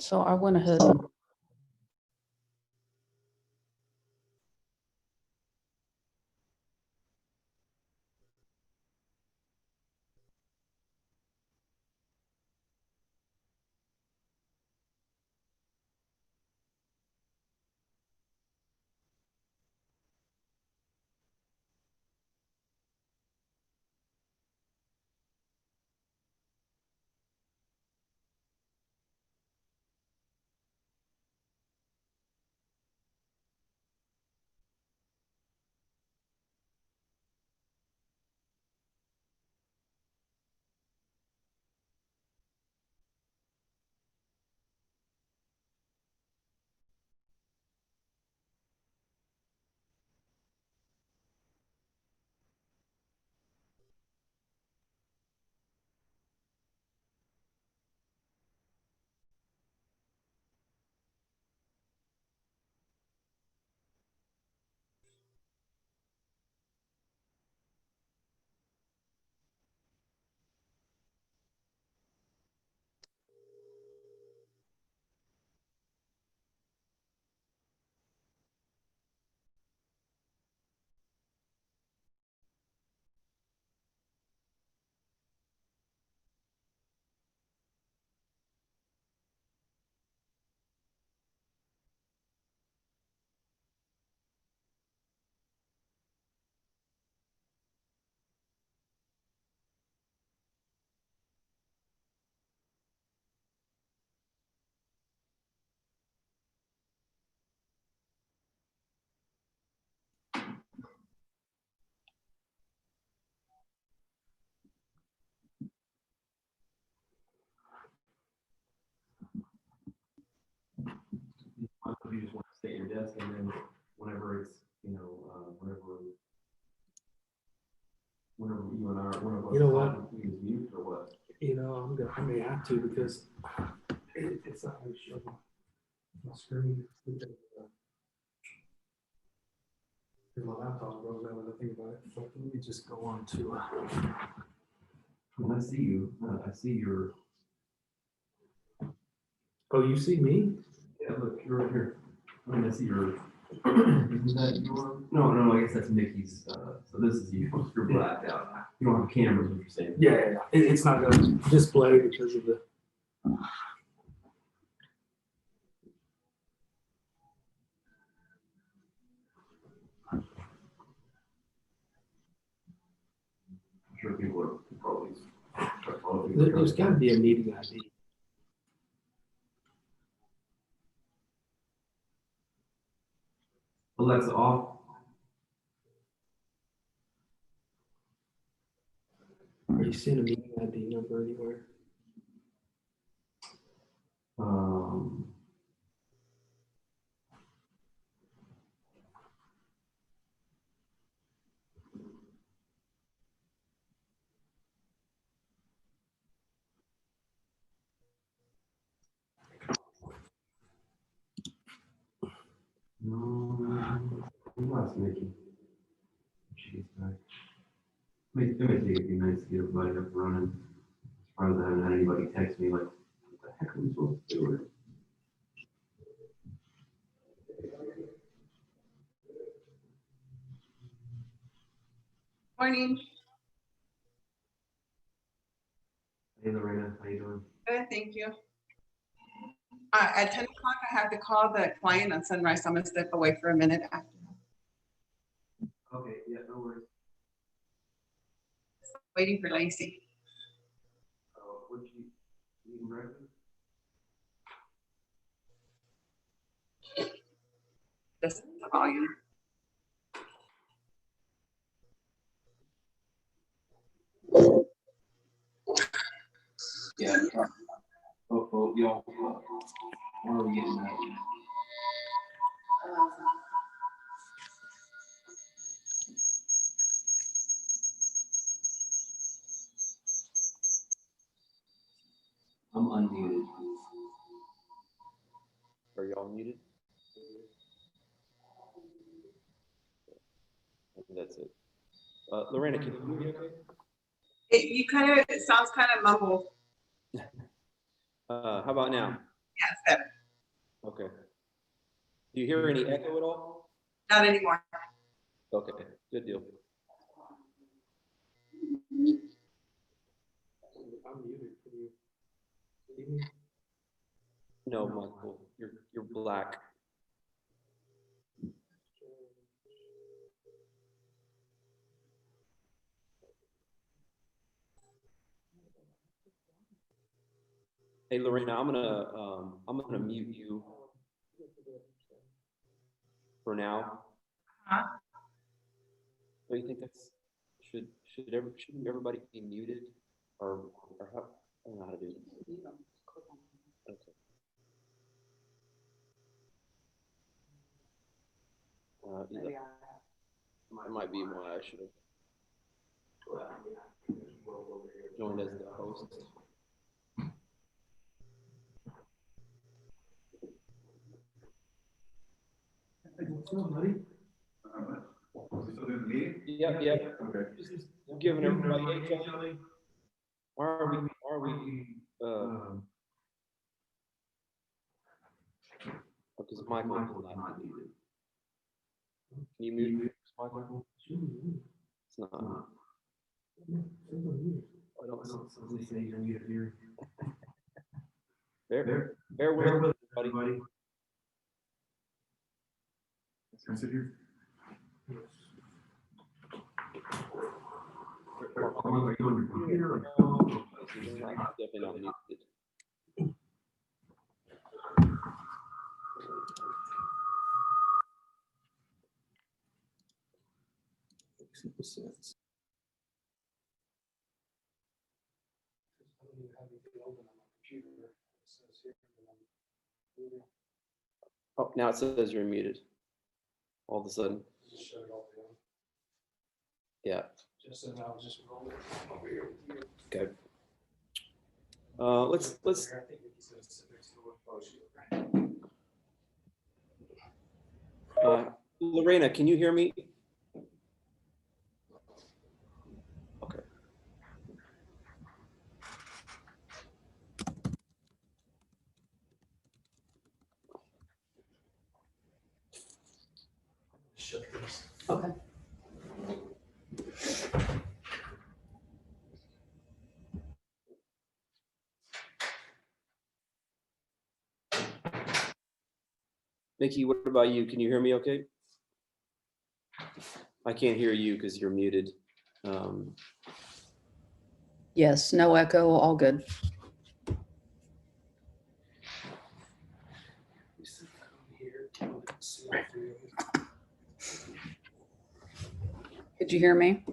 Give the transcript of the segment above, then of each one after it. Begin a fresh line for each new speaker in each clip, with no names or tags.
So I went ahead.
You just want to stay at your desk, and then whenever it's, whenever you and I, one of us,
you know what?
We use mute or what?
I may have to because it's not going to show my screen. Because my laptop goes out when I think about it. So let me just go on to.
When I see you, I see your.
Oh, you see me?
Yeah, look, you're right here. I see your. Isn't that your? No, I guess that's Mickey's. So this is you. You're blacked out. You don't have cameras, what you're saying.
Yeah. It's not going to display because of the.
I'm sure people are probably.
There's got to be a meeting ID.
Alexa off.
Are you seeing a meeting ID number anywhere?
No, that's Mickey. Jeez, man. It may take a few minutes to get everybody up and running. As far as I haven't had anybody text me like, what the heck are we supposed to do with it?
Morning.
Hey Lorena, how you doing?
Good, thank you. At 10 o'clock, I have to call the client on Sunrise. So I'm gonna step away for a minute after.
Okay, yeah, no worries.
Waiting for Lacey.
Would you eating breakfast?
Just the volume.
Yeah. Oh, y'all. Where are we getting at? I'm unmuted.
Are y'all muted? I think that's it. Lorena, can you hear me okay?
It sounds kind of mumbled.
How about now?
Yes, better.
Okay. Do you hear any echo at all?
Not anymore.
Okay, good deal.
I'm muted. Can you see me?
No, Michael, you're black. Hey, Lorena, I'm gonna mute you for now.
Huh?
Do you think that's shouldn't everybody be muted or how? I don't know how to do this. Okay. It might be why I should have joined as the host.
What's up, buddy?
Yep.
Okay.
Just giving everybody a Kelly. Why are we because Michael is not muted. Can you mute Michael? It's not. I don't see you're muted here. Bear with everybody.
Can I sit here? Are you on your computer?
Definitely not muted. Makes no sense.
I don't even have anything open on my computer. It says here that I'm muted.
Oh, now it says you're muted. All of a sudden.
Just shut it all down.
Yeah.
Just so I'll just roll it over here with you.
Okay. Let's.
I think it says sit next to it. Oh, shoot.
Lorena, can you hear me? Okay.
Shut this.
Okay.
Nikki, what about you? Can you hear me okay? I can't hear you because you're muted.
Yes, no echo, all good. Could you hear me?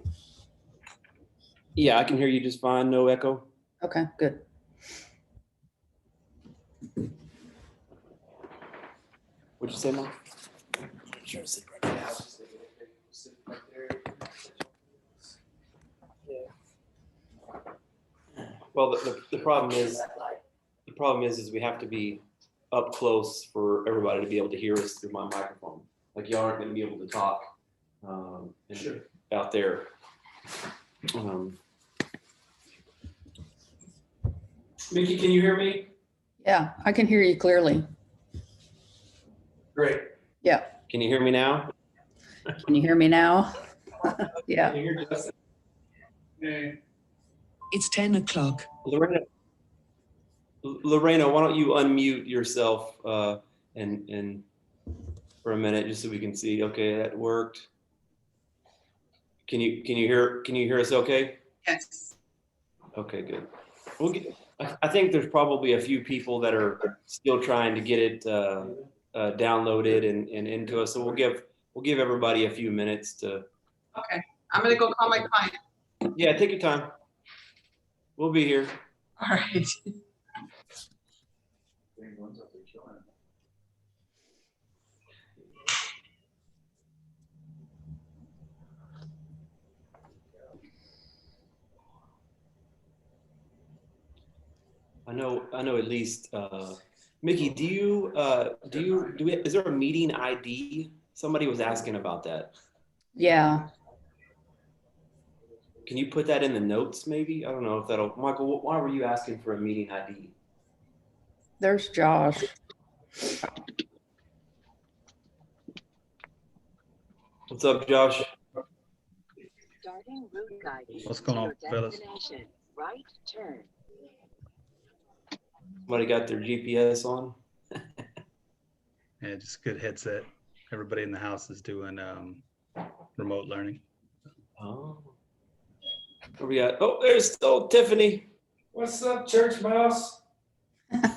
Yeah, I can hear you just fine. No echo.
Okay, good.
What'd you say, Mom? Well, the problem is we have to be up close for everybody to be able to hear us through my microphone. Like y'all aren't going to be able to talk
Sure.
out there.
Mickey, can you hear me?
Yeah, I can hear you clearly.
Great.
Yeah.
Can you hear me now?
Can you hear me now? Yeah.
Can you hear Justin? Hey.
It's 10 o'clock.
Lorena, why don't you unmute yourself and for a minute just so we can see? Okay, that worked. Can you hear us okay?
Yes.
Okay, good. I think there's probably a few people that are still trying to get it downloaded and into us. So we'll give everybody a few minutes to.
Okay. I'm gonna go call my client.
Yeah, take your time. We'll be here.
All right.
I know at least Mickey, is there a meeting ID? Somebody was asking about that.
Yeah.
Can you put that in the notes maybe? I don't know if that'll, Michael, why were you asking for a meeting ID?
There's Josh.
What's up, Josh?
Starting route guidance.
What's going on,
to your
fellas?
destination. Right turn.
Somebody got their GPS on?
Yeah, just good headset. Everybody in the house is doing remote learning.
Oh. Where we at? Oh, there's still Tiffany.
What's up, church mouse?
I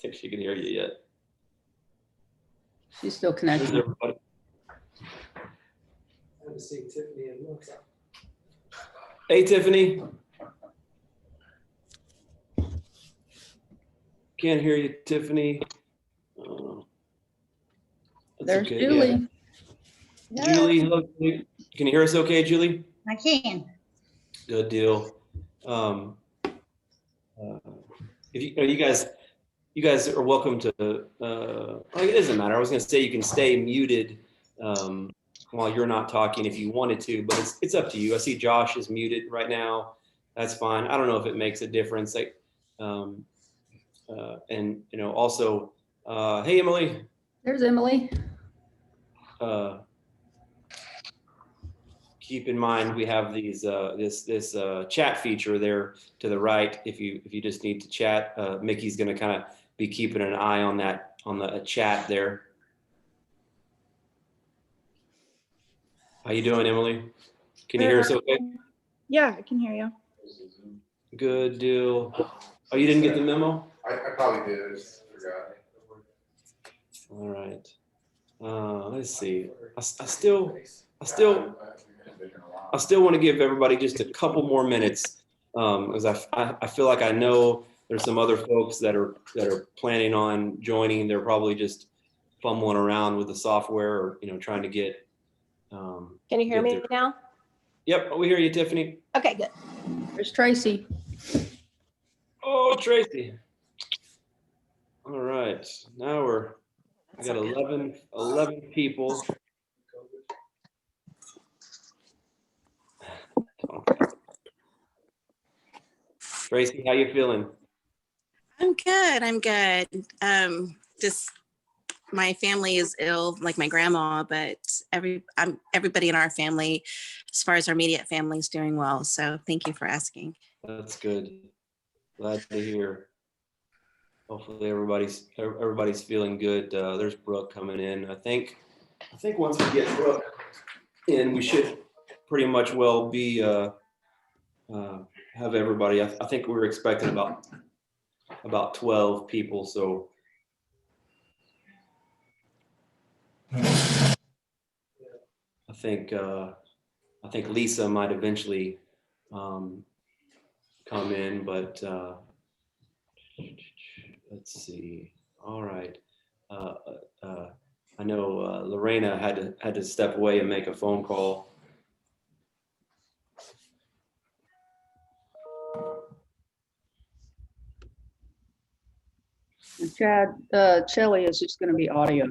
think she can hear you yet.
She's still
There's
connected.
everybody.
I haven't seen Tiffany in months.
Hey, Tiffany. Can't hear you, Tiffany. That's
There's
okay,
Julie.
yeah. Julie, hello. Can you hear us okay, Julie?
I can.
Good deal. If you guys are welcome to, it doesn't matter. I was gonna say you can stay muted while you're not talking if you wanted to, but it's up to you. I see Josh is muted right now. That's fine. I don't know if it makes a difference. Like, and also, hey, Emily.
There's Emily.
Keep in mind we have these this chat feature there to the right. If you just need to chat, Mickey's going to kind of be keeping an eye on that on the chat there. How you doing, Emily? Can you hear us okay?
Yeah, I can hear you.
Good deal. Oh, you didn't get the memo?
I probably did. I just forgot.
All right. Let's see. I still want to give everybody just a couple more minutes, because I feel like I know there's some other folks that are planning on joining. They're probably just fumbling around with the software or trying to get.
Can you hear me now?
Yep, we hear you, Tiffany.
Okay, good.
There's Tracy.
Oh, Tracy. All right, now we got 11 people. Tracy, how you feeling?
I'm good. I'm good. Just my family is ill, like my grandma, but everybody in our family, as far as our immediate family, is doing well. So thank you for asking.
That's good. Glad to hear. Hopefully everybody's feeling good. There's Brooke coming in. I think once we get Brooke in, we should pretty much well be have everybody. I think we were expecting about 12 people. So I think Lisa might eventually come in, but let's see. All right. I know Lorena had to step away and make a phone call.
Chad, Shelly is just going to be audio.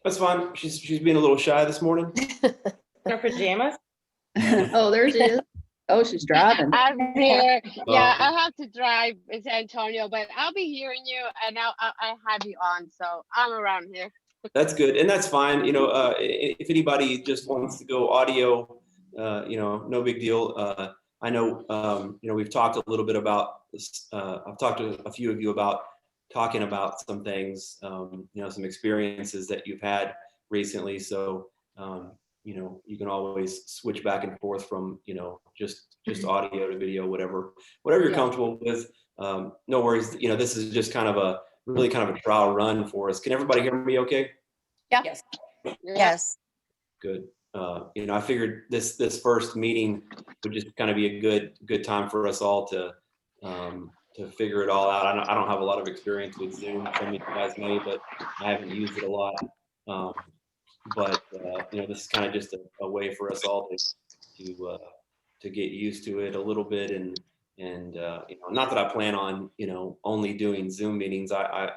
That's fine. She's being a little shy this morning.
Her pajamas?
Oh, there she is. Oh, she's driving.
I'm here. Yeah, I have to drive in San Antonio, but I'll be hearing you, and I have you on, so I'm around here.
That's good, and that's fine. If anybody just wants to go audio, no big deal. I know, we've talked a little bit about this. I've talked to a few of you about talking about some things, some experiences that you've had recently. So, you can always switch back and forth from, just audio to video, whatever you're comfortable with. No worries. This is just kind of a trial run for us. Can everybody hear me okay?
Yeah.
Yes.
Yes.
Good. I figured this first meeting would just kind of be a good time for us all to figure it all out. I don't have a lot of experience with Zoom. Some of you guys may, but I haven't used it a lot. But this is kind of just a way for us all to get used to it a little bit, and not that I plan on only doing Zoom meetings. I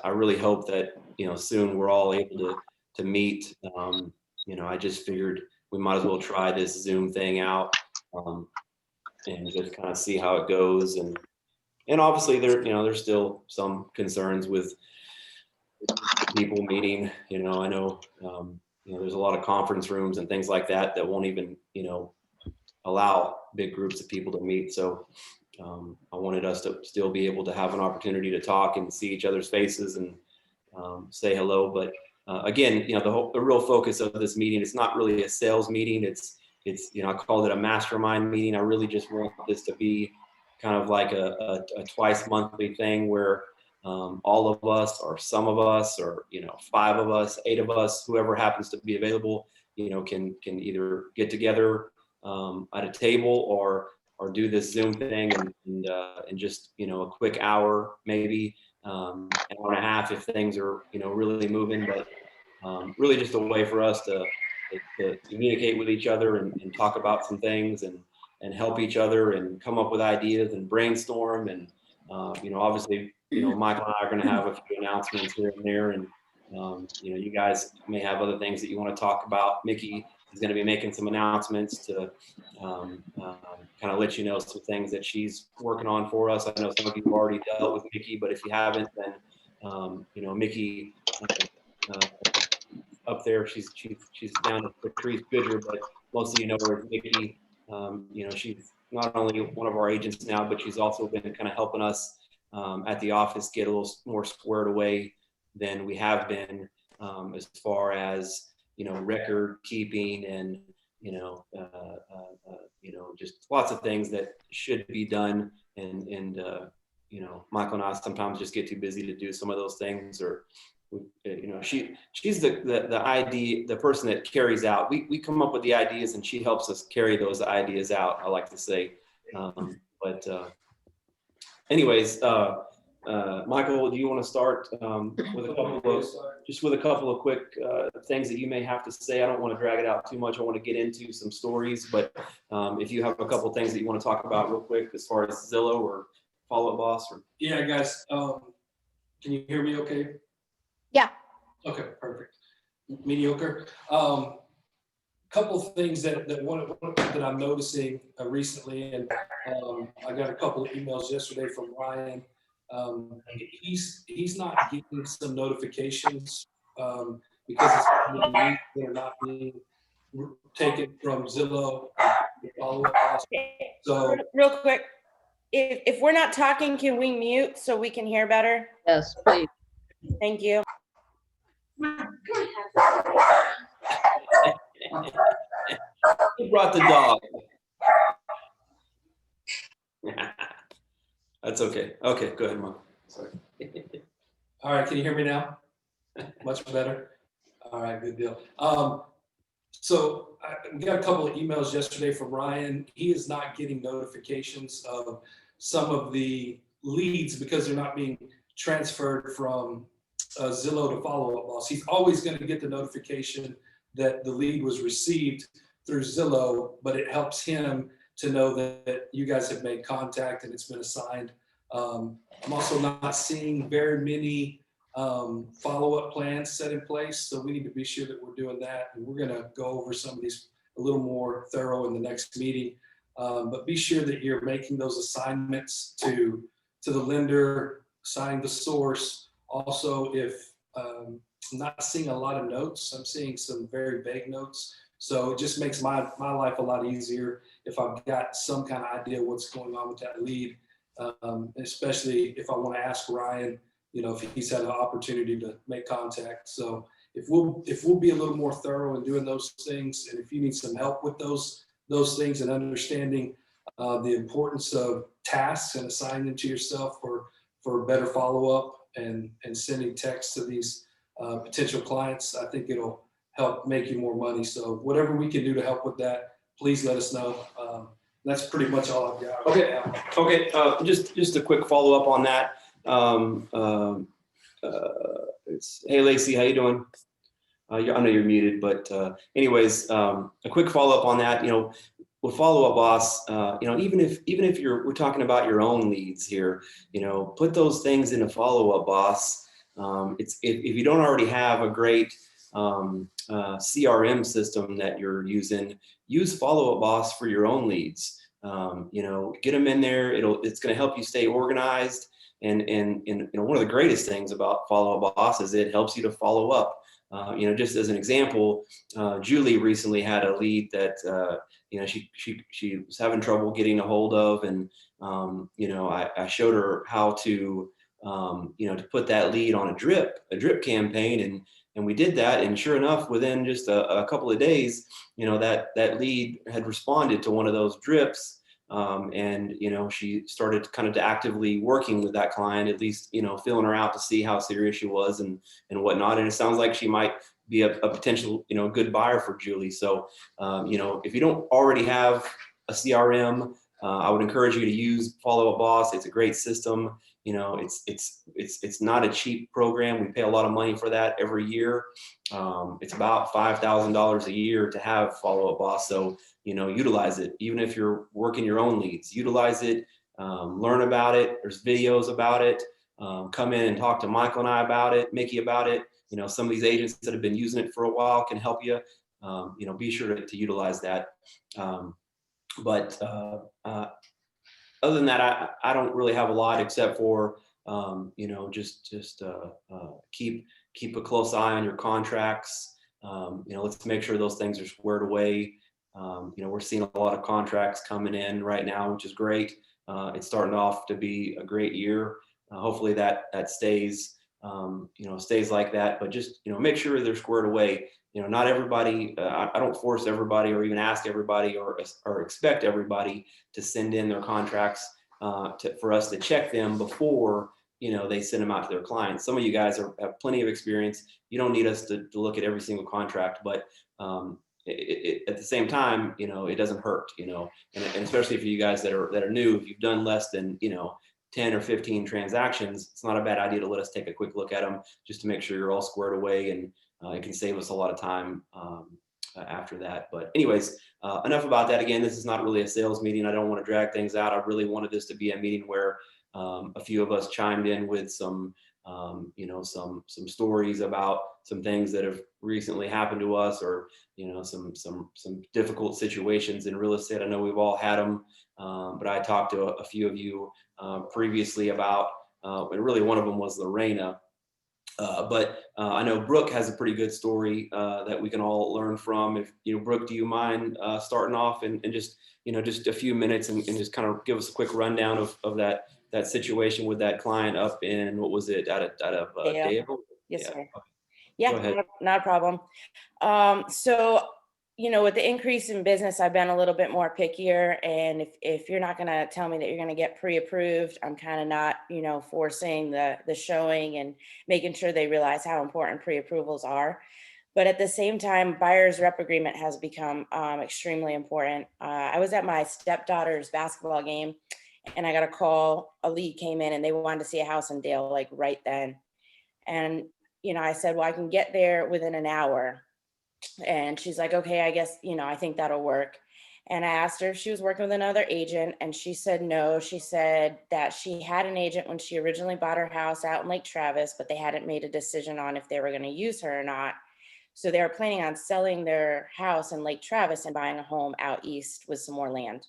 really hope that soon we're all able to meet. I just figured we might as well try this Zoom thing out, and just kind of see how it goes. And And obviously there's still some concerns with people meeting, I know, there's a lot of conference rooms and things like that that won't even, allow big groups of people to meet. So I wanted us to still be able to have an opportunity to talk and see each other's faces and say hello. But again, the real focus of this meeting, it's not really a sales meeting. It's I called it a mastermind meeting. I really just want this to be kind of like a twice monthly thing where all of us or some of us or 5 of us, 8 of us, whoever happens to be available, can either get together at a table or do this Zoom thing and just a quick hour, maybe an hour and a half if things are really moving, but really just a way for us to communicate with each other and talk about some things and help each other and come up with ideas and brainstorm. And obviously Michael and I are going to have a few announcements here and there, and you guys may have other things that you want to talk about. Mickey is going to be making some announcements to kind of let you know some things that she's working on for us. I know some of you have already dealt with Mickey, but if you haven't, then Mickey up there, she's down at Patrice Goodger, but most of you know her as Mickey. She's not only one of our agents now, but she's also been kind of helping us at the office get a little more squared away than we have been as far as record keeping and just lots of things that should be done, and Michael and I sometimes just get too busy to do some of those things, or she's the person that carries out. We come up with the ideas and she helps us carry those ideas out, I like to say. Anyways, Michael, do you want to start with a couple of quick things that you may have to say? I don't want to drag it out too much. I want to get into some stories, but if you have a couple of things that you want to talk about real quick as far as Zillow or Follow Up Boss.
Yeah, guys, can you hear me okay?
Yeah.
Okay, perfect. Mediocre. Couple of things that I'm noticing recently, and I got a couple of emails yesterday from Ryan. He's not getting some notifications because they're not being taken from Zillow. So
real quick, if we're not talking, can we mute so we can hear better?
Yes, please.
Thank you.
Who brought the dog? That's okay. Okay, go ahead, Mom. Sorry.
All right, can you hear me now? Much better. All right, good deal. So I got a couple of emails yesterday from Ryan. He is not getting notifications of some of the leads because they're not being transferred from Zillow to Follow Up Boss. He's always going to get the notification that the lead was received through Zillow, but it helps him to know that you guys have made contact and it's been assigned. I'm also not seeing very many follow-up plans set in place, so we need to be sure that we're doing that, and we're going to go over some of these a little more thorough in the next meeting. But be sure that you're making those assignments to the lender, assigning the source. Also, if I'm not seeing a lot of notes, I'm seeing some very vague notes. So it just makes my life a lot easier if I've got some kind of idea what's going on with that lead, especially if I want to ask Ryan, if he's had an opportunity to make contact. So if we'll be a little more thorough in doing those things, and if you need some help with those things and understanding the importance of tasks and assigning them to yourself for better follow-up and sending texts to these potential clients, I think it'll help make you more money. So whatever we can do to help with that, please let us know. That's pretty much all I've got.
Okay. Just a quick follow-up on that. Hey Lacey, how you doing? I know you're muted, but anyways, a quick follow-up on that. With Follow Up Boss, even if we're talking about your own leads here, put those things in a Follow Up Boss. If you don't already have a great CRM system that you're using, use Follow Up Boss for your own leads. Get them in there. It's going to help you stay organized. And one of the greatest things about Follow Up Boss is it helps you to follow up. Just as an example, Julie recently had a lead that she was having trouble getting a hold of, and I showed her how to to put that lead on a drip campaign, and we did that, and sure enough, within just a couple of days, that lead had responded to one of those drips. And she started kind of actively working with that client, at least feeling her out to see how serious she was and whatnot. And it sounds like she might be a potential good buyer for Julie. So if you don't already have a CRM, I would encourage you to use Follow Up Boss. It's a great system. It's not a cheap program. We pay a lot of money for that every year. It's about $5,000 a year to have Follow Up Boss. So utilize it. Even if you're working your own leads, utilize it. Learn about it. There's videos about it. Come in and talk to Michael and I about it, Mickey about it. Some of these agents that have been using it for a while can help you. Be sure to utilize that. But other than that, I don't really have a lot except for just keep a close eye on your contracts. Let's make sure those things are squared away. We're seeing a lot of contracts coming in right now, which is great. It's starting off to be a great year. Hopefully that stays stays like that. But just make sure they're squared away. Not everybody. I don't force everybody or even ask everybody or expect everybody to send in their contracts for us to check them before they send them out to their clients. Some of you guys have plenty of experience. You don't need us to look at every single contract, but at the same time, it doesn't hurt, and especially for you guys that are new, if you've done less than 10 or 15 transactions, it's not a bad idea to let us take a quick look at them just to make sure you're all squared away, and it can save us a lot of time after that. But anyways, enough about that. Again, this is not really a sales meeting. I don't want to drag things out. I really wanted this to be a meeting where a few of us chimed in with some some stories about some things that have recently happened to us, or some difficult situations in real estate. I know we've all had them, but I talked to a few of you previously about, and really one of them was Lorena. But I know Brooke has a pretty good story that we can all learn from. If Brooke, do you mind starting off and just just a few minutes and just kind of give us a quick rundown of that situation with that client up in, what was it, out of Dale?
Yes,
Yeah.
sir.
Okay. Go
Yeah,
ahead.
not a problem. So, with the increase in business, I've been a little bit more pickier. And if you're not going to tell me that you're going to get pre-approved, I'm kind of not, forcing the showing and making sure they realize how important pre-approvals are. But at the same time, buyer's rep agreement has become extremely important. I was at my stepdaughter's basketball game, and I got a call. A lead came in, and they wanted to see a house in Dale, like right then. And I said, well, I can get there within an hour. And she's like, okay, I guess, I think that'll work. And I asked her if she was working with another agent, and she said no. She said that she had an agent when she originally bought her house out in Lake Travis, but they hadn't made a decision on if they were going to use her or not. So they were planning on selling their house in Lake Travis and buying a home out east with some more land.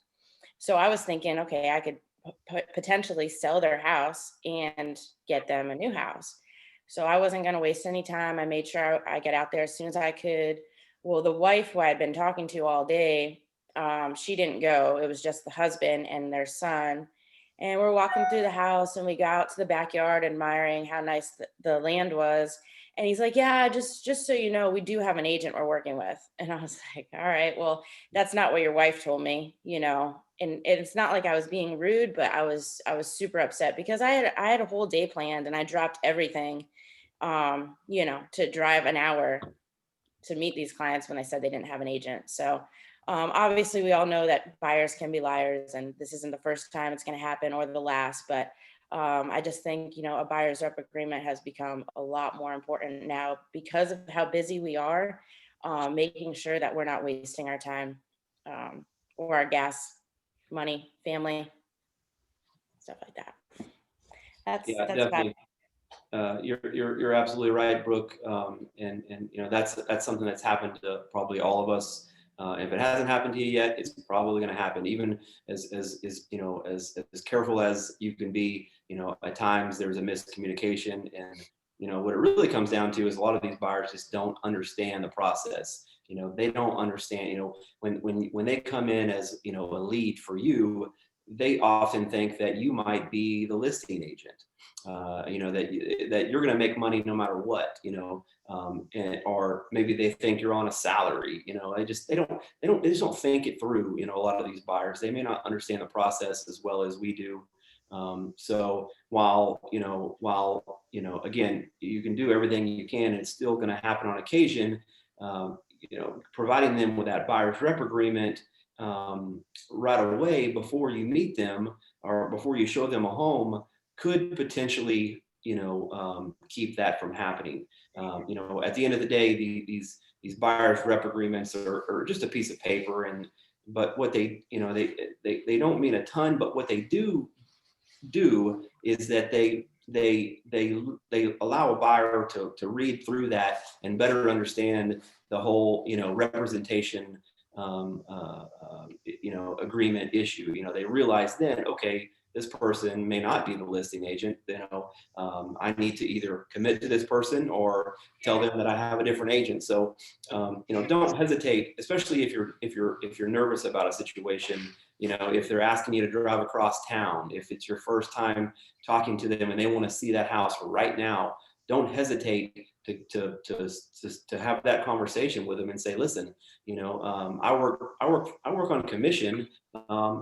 So I was thinking, okay, I could potentially sell their house and get them a new house. So I wasn't going to waste any time. I made sure I get out there as soon as I could. Well, the wife who I had been talking to all day, she didn't go. It was just the husband and their son. And we're walking through the house, and we go out to the backyard admiring how nice the land was. And he's like, yeah, just so you know, we do have an agent we're working with. And I was like, all right, well, that's not what your wife told me, and it's not like I was being rude, but I was super upset because I had a whole day planned, and I dropped everything, to drive an hour to meet these clients when I said they didn't have an agent. So obviously we all know that buyers can be liars, and this isn't the first time it's going to happen or the last, but I just think, a buyer's rep agreement has become a lot more important now because of how busy we are, making sure that we're not wasting our time or our gas, money, family, stuff like that. That's
Definitely. You're absolutely right, Brooke. And that's something that's happened to probably all of us. If it hasn't happened to you yet, it's probably going to happen. Even as careful as you can be, at times there's a miscommunication, and what it really comes down to is a lot of these buyers just don't understand the process. They don't understand. When they come in as a lead for you, they often think that you might be the listing agent. That you're going to make money no matter what. Or maybe they think you're on a salary. They just don't think it through. A lot of these buyers, they may not understand the process as well as we do. So while again, you can do everything you can, and it's still going to happen on occasion. Providing them with that buyer's rep agreement right away before you meet them or before you show them a home could potentially keep that from happening. At the end of the day, these buyer's rep agreements are just a piece of paper, but what they don't mean a ton, but what they do is that they allow a buyer to read through that and better understand the whole representation agreement issue. They realize then, okay, this person may not be the listing agent. I need to either commit to this person or tell them that I have a different agent. So don't hesitate, especially if you're nervous about a situation. If they're asking you to drive across town, if it's your first time talking to them and they want to see that house right now, don't hesitate to have that conversation with them and say, listen, I work on commission.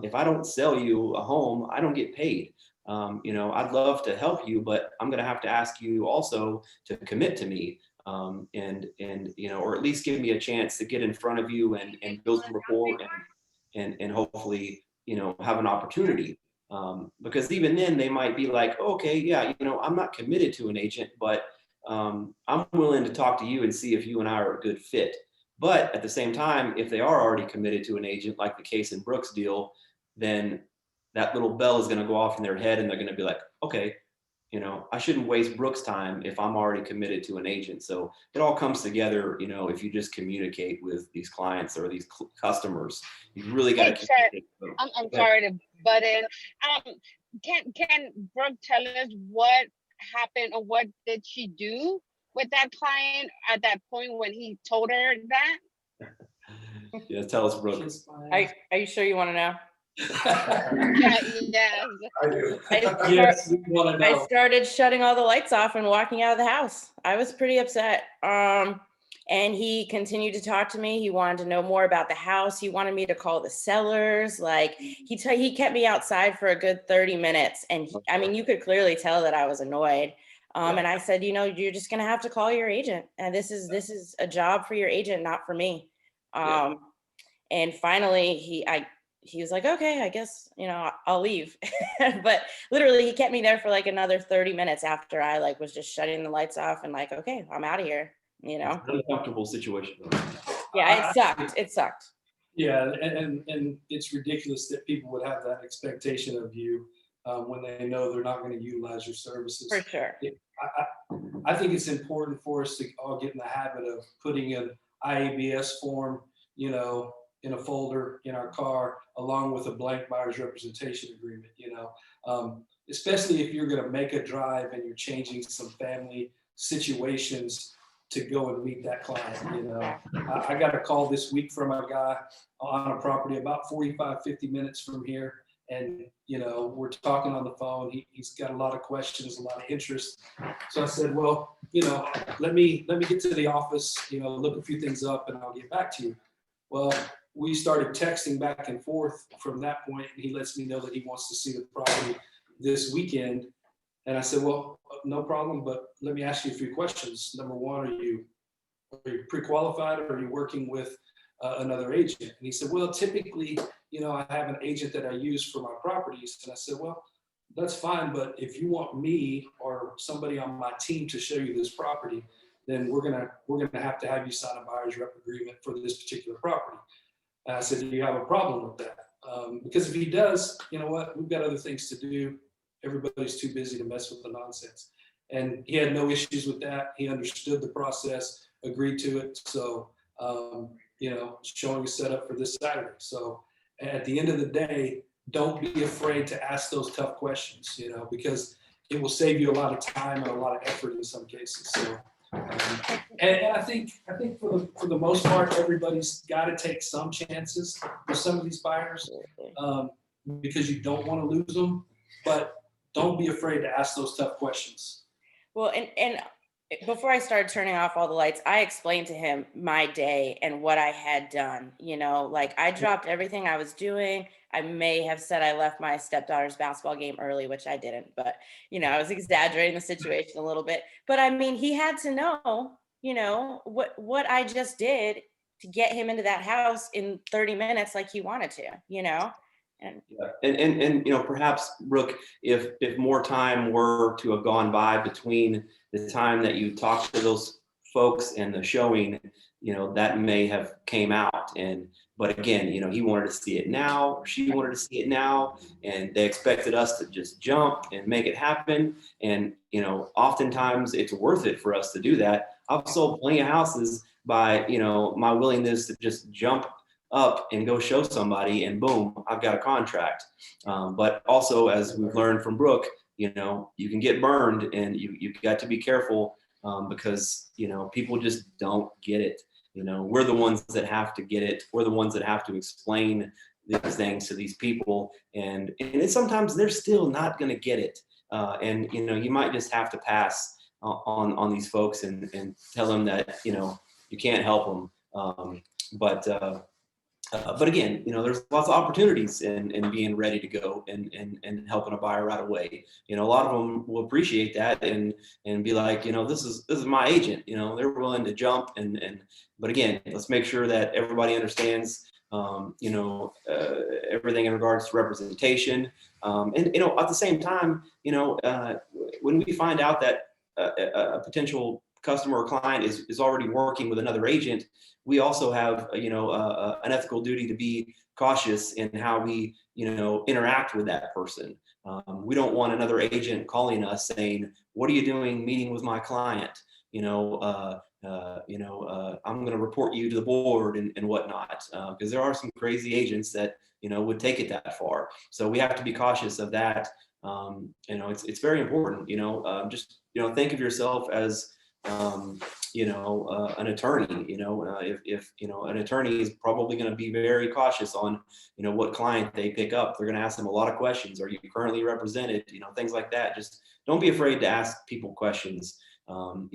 If I don't sell you a home, I don't get paid. I'd love to help you, but I'm going to have to ask you also to commit to me, or at least give me a chance to get in front of you and build some rapport and hopefully, have an opportunity. Because even then they might be like, okay, yeah, I'm not committed to an agent, but I'm willing to talk to you and see if you and I are a good fit. But at the same time, if they are already committed to an agent, like the case in Brooks' deal, then that little bell is going to go off in their head and they're going to be like, okay, I shouldn't waste Brooks' time if I'm already committed to an agent. So it all comes together, if you just communicate with these clients or these customers. You really got to communicate.
I'm sorry to butt in. Can Brooke tell us what happened or what did she do with that client at that point when he told her that?
Yeah, tell us, Brooks.
Are you sure you want to know?
Yes.
I do.
Yes, we want to know.
I started shutting all the lights off and walking out of the house. I was pretty upset. And he continued to talk to me. He wanted to know more about the house. He wanted me to call the sellers. Like he kept me outside for a good 30 minutes. And you could clearly tell that I was annoyed. And I said, you're just going to have to call your agent. And this is a job for your agent, not for me. And finally he was like, okay, I guess, I'll leave. But literally he kept me there for like another 30 minutes after I was just shutting the lights off and like, okay, I'm out of here,
It's an uncomfortable situation.
Yeah, it sucked.
Yeah, and it's ridiculous that people would have that expectation of you when they know they're not going to utilize your services.
For sure.
I think it's important for us to all get in the habit of putting an IABS form, in a folder in our car, along with a blank buyer's representation agreement, especially if you're going to make a drive and you're changing some family situations to go and meet that client. I got a call this week from a guy on a property about 45, 50 minutes from here. And, we're talking on the phone. He's got a lot of questions, a lot of interest. So I said, well, let me get to the office, look a few things up and I'll get back to you. Well, we started texting back and forth from that point. And he lets me know that he wants to see the property this weekend. And I said, well, no problem, but let me ask you a few questions. Number one, are you pre-qualified or are you working with another agent? And he said, well, typically, I have an agent that I use for my properties. And I said, well, that's fine. But if you want me or somebody on my team to show you this property, then we're gonna have to have you sign a buyer's rep agreement for this particular property. And I said, do you have a problem with that? Because if he does, you know what, we've got other things to do. Everybody's too busy to mess with the nonsense. And he had no issues with that. He understood the process, agreed to it. So showing a setup for this Saturday. So at the end of the day, don't be afraid to ask those tough questions, because it will save you a lot of time and a lot of effort in some cases. So, and I think for the most part, everybody's got to take some chances with some of these buyers, because you don't want to lose them, but don't be afraid to ask those tough questions.
Well, and before I started turning off all the lights, I explained to him my day and what I had done. Like I dropped everything I was doing. I may have said I left my stepdaughter's basketball game early, which I didn't, but I was exaggerating the situation a little bit. But I mean, he had to know, what I just did to get him into that house in 30 minutes like he wanted to, And
perhaps, Brooke, if more time were to have gone by between the time that you talked to those folks and the showing, that may have came out. But again, he wanted to see it now, or she wanted to see it now, and they expected us to just jump and make it happen. And oftentimes it's worth it for us to do that. I've sold plenty of houses by my willingness to just jump up and go show somebody, and boom, I've got a contract. But also, as we've learned from Brooke, you can get burned, and you've got to be careful, because people just don't get it. We're the ones that have to get it. We're the ones that have to explain these things to these people, and sometimes they're still not going to get it. And you might just have to pass on these folks and tell them that you can't help them. But again, there's lots of opportunities in being ready to go and helping a buyer right away. A lot of them will appreciate that and be like, this is my agent. They're willing to jump but again, let's make sure that everybody understands, everything in regards to representation. And at the same time, when we find out that a potential customer or client is already working with another agent, we also have an ethical duty to be cautious in how we interact with that person. We don't want another agent calling us saying, "What are you doing meeting with my client? I'm going to report you to the board and whatnot," because there are some crazy agents that would take it that far. So we have to be cautious of that. It's very important. Just think of yourself as an attorney. If an attorney is probably going to be very cautious on what client they pick up. They're going to ask them a lot of questions. Are you currently represented? Things like that. Just don't be afraid to ask people questions. And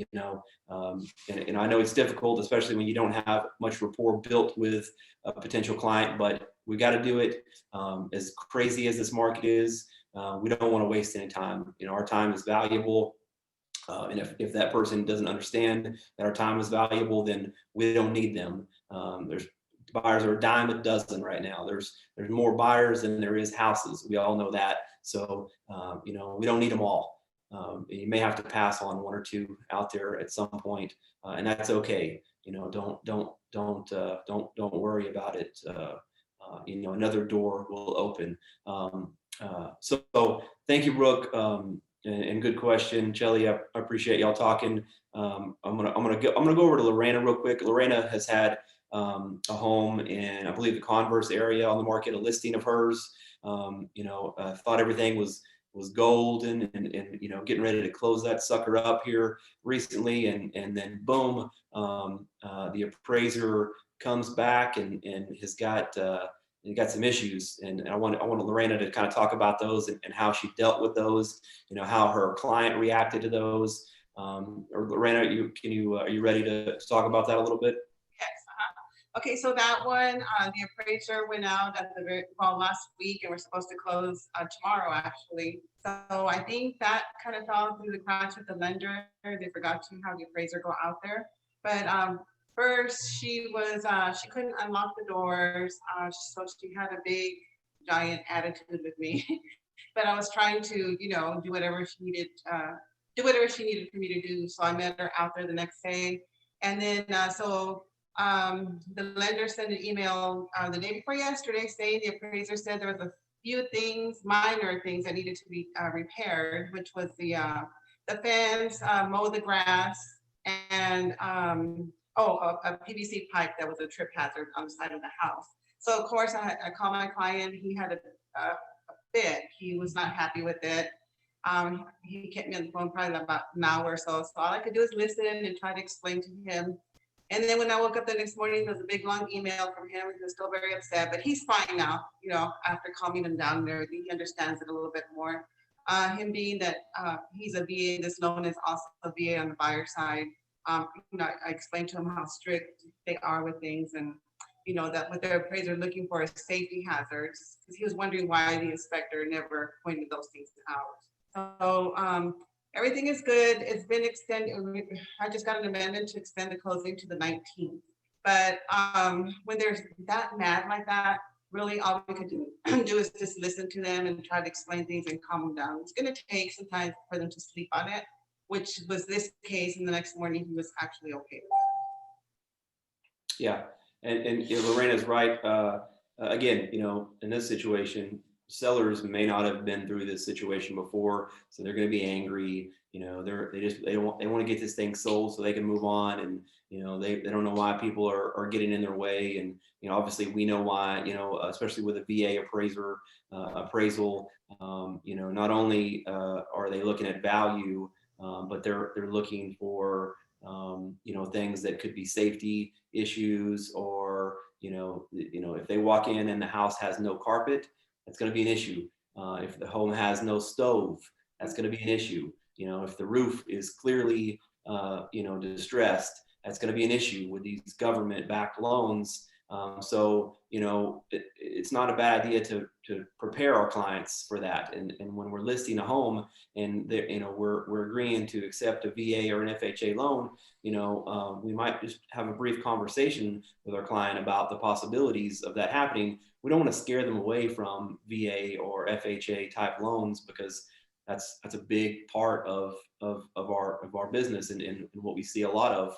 I know it's difficult, especially when you don't have much rapport built with a potential client, but we got to do it. As crazy as this market is, we don't want to waste any time. Our time is valuable. And if that person doesn't understand that our time is valuable, then we don't need them. There's buyers are a dime a dozen right now. There's more buyers than there is houses. We all know that. So, we don't need them all. You may have to pass on one or two out there at some point, and that's okay. Don't worry about it. Another door will open. So thank you, Brooke. And good question, Shelly. I appreciate y'all talking. I'm gonna go over to Lorena real quick. Lorena has had a home in, I believe, the Converse area on the market, a listing of hers. Thought everything was golden and getting ready to close that sucker up here recently, and then boom, the appraiser comes back and has got some issues, and I want Lorena to kind of talk about those and how she dealt with those, how her client reacted to those. Or Lorena, are you ready to talk about that a little bit?
Yes. Okay, so that one, the appraiser went out at last week, and we're supposed to close tomorrow, actually. So I think that kind of fell through the cracks with the lender. They forgot to have the appraiser go out there. But first, she couldn't unlock the doors, so she had a big, giant attitude with me. But I was trying to, do whatever she needed for me to do. So I met her out there the next day, and then the lender sent an email the day before yesterday saying the appraiser said there was a few things, minor things that needed to be repaired, which was the fence, mow the grass, and a PVC pipe that was a trip hazard on the side of the house. So of course, I called my client. He had a fit. He was not happy with it. He kept me on the phone probably about an hour or so. So all I could do is listen and try to explain to him. And then when I woke up the next morning, there was a big long email from him. He was still very upset, but he's fine now. You know, after calming him down and everything, he understands it a little bit more. Him being that he's a VA, this loan is also a VA on the buyer side. You know, I explained to him how strict they are with things, and you know that what their appraiser looking for is safety hazards, because he was wondering why the inspector never pointed those things out. So everything is good. It's been extended. I just got an amendment to extend the closing to the 19th. But when there's that mad like that, really all we could do is just listen to them and try to explain things and calm them down. It's going to take some time for them to sleep on it, which was this case. And the next morning he was actually okay.
Yeah, and you know, Lorena's right. Again, you know, in this situation, sellers may not have been through this situation before, so they're going to be angry. You know, they want to get this thing sold so they can move on, and you know, they don't know why people are getting in their way. And you know, obviously we know why. You know, especially with a VA appraisal. You know, not only are they looking at value, but they're looking for you know, things that could be safety issues, or you know, if they walk in and the house has no carpet, that's going to be an issue. If the home has no stove, that's going to be an issue. You know, if the roof is clearly you know, distressed, that's going to be an issue with these government-backed loans. So you know, it's not a bad idea to prepare our clients for that. And when we're listing a home and you know, we're agreeing to accept a VA or an FHA loan, you know, we might just have a brief conversation with our client about the possibilities of that happening. We don't want to scare them away from VA or FHA type loans, because that's a big part of our business and what we see a lot of.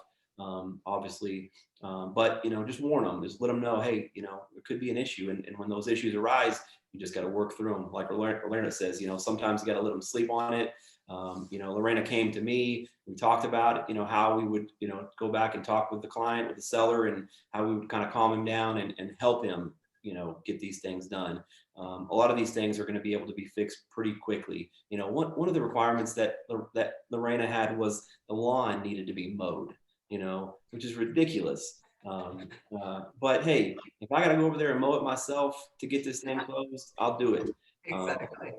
Obviously, but you know, just warn them, just let them know, hey, you know, it could be an issue, and when those issues arise, you just got to work through them. Like Lorena says, you know, sometimes you got to let them sleep on it. You know, Lorena came to me, we talked about it, you know, how we would, you know, go back and talk with the client, with the seller, and how we would kind of calm him down and help him, you know, get these things done. A lot of these things are going to be able to be fixed pretty quickly. You know, one of the requirements that Lorena had was the lawn needed to be mowed, you know, which is ridiculous. But hey, if I got to go over there and mow it myself to get this thing closed, I'll do it.
Exactly.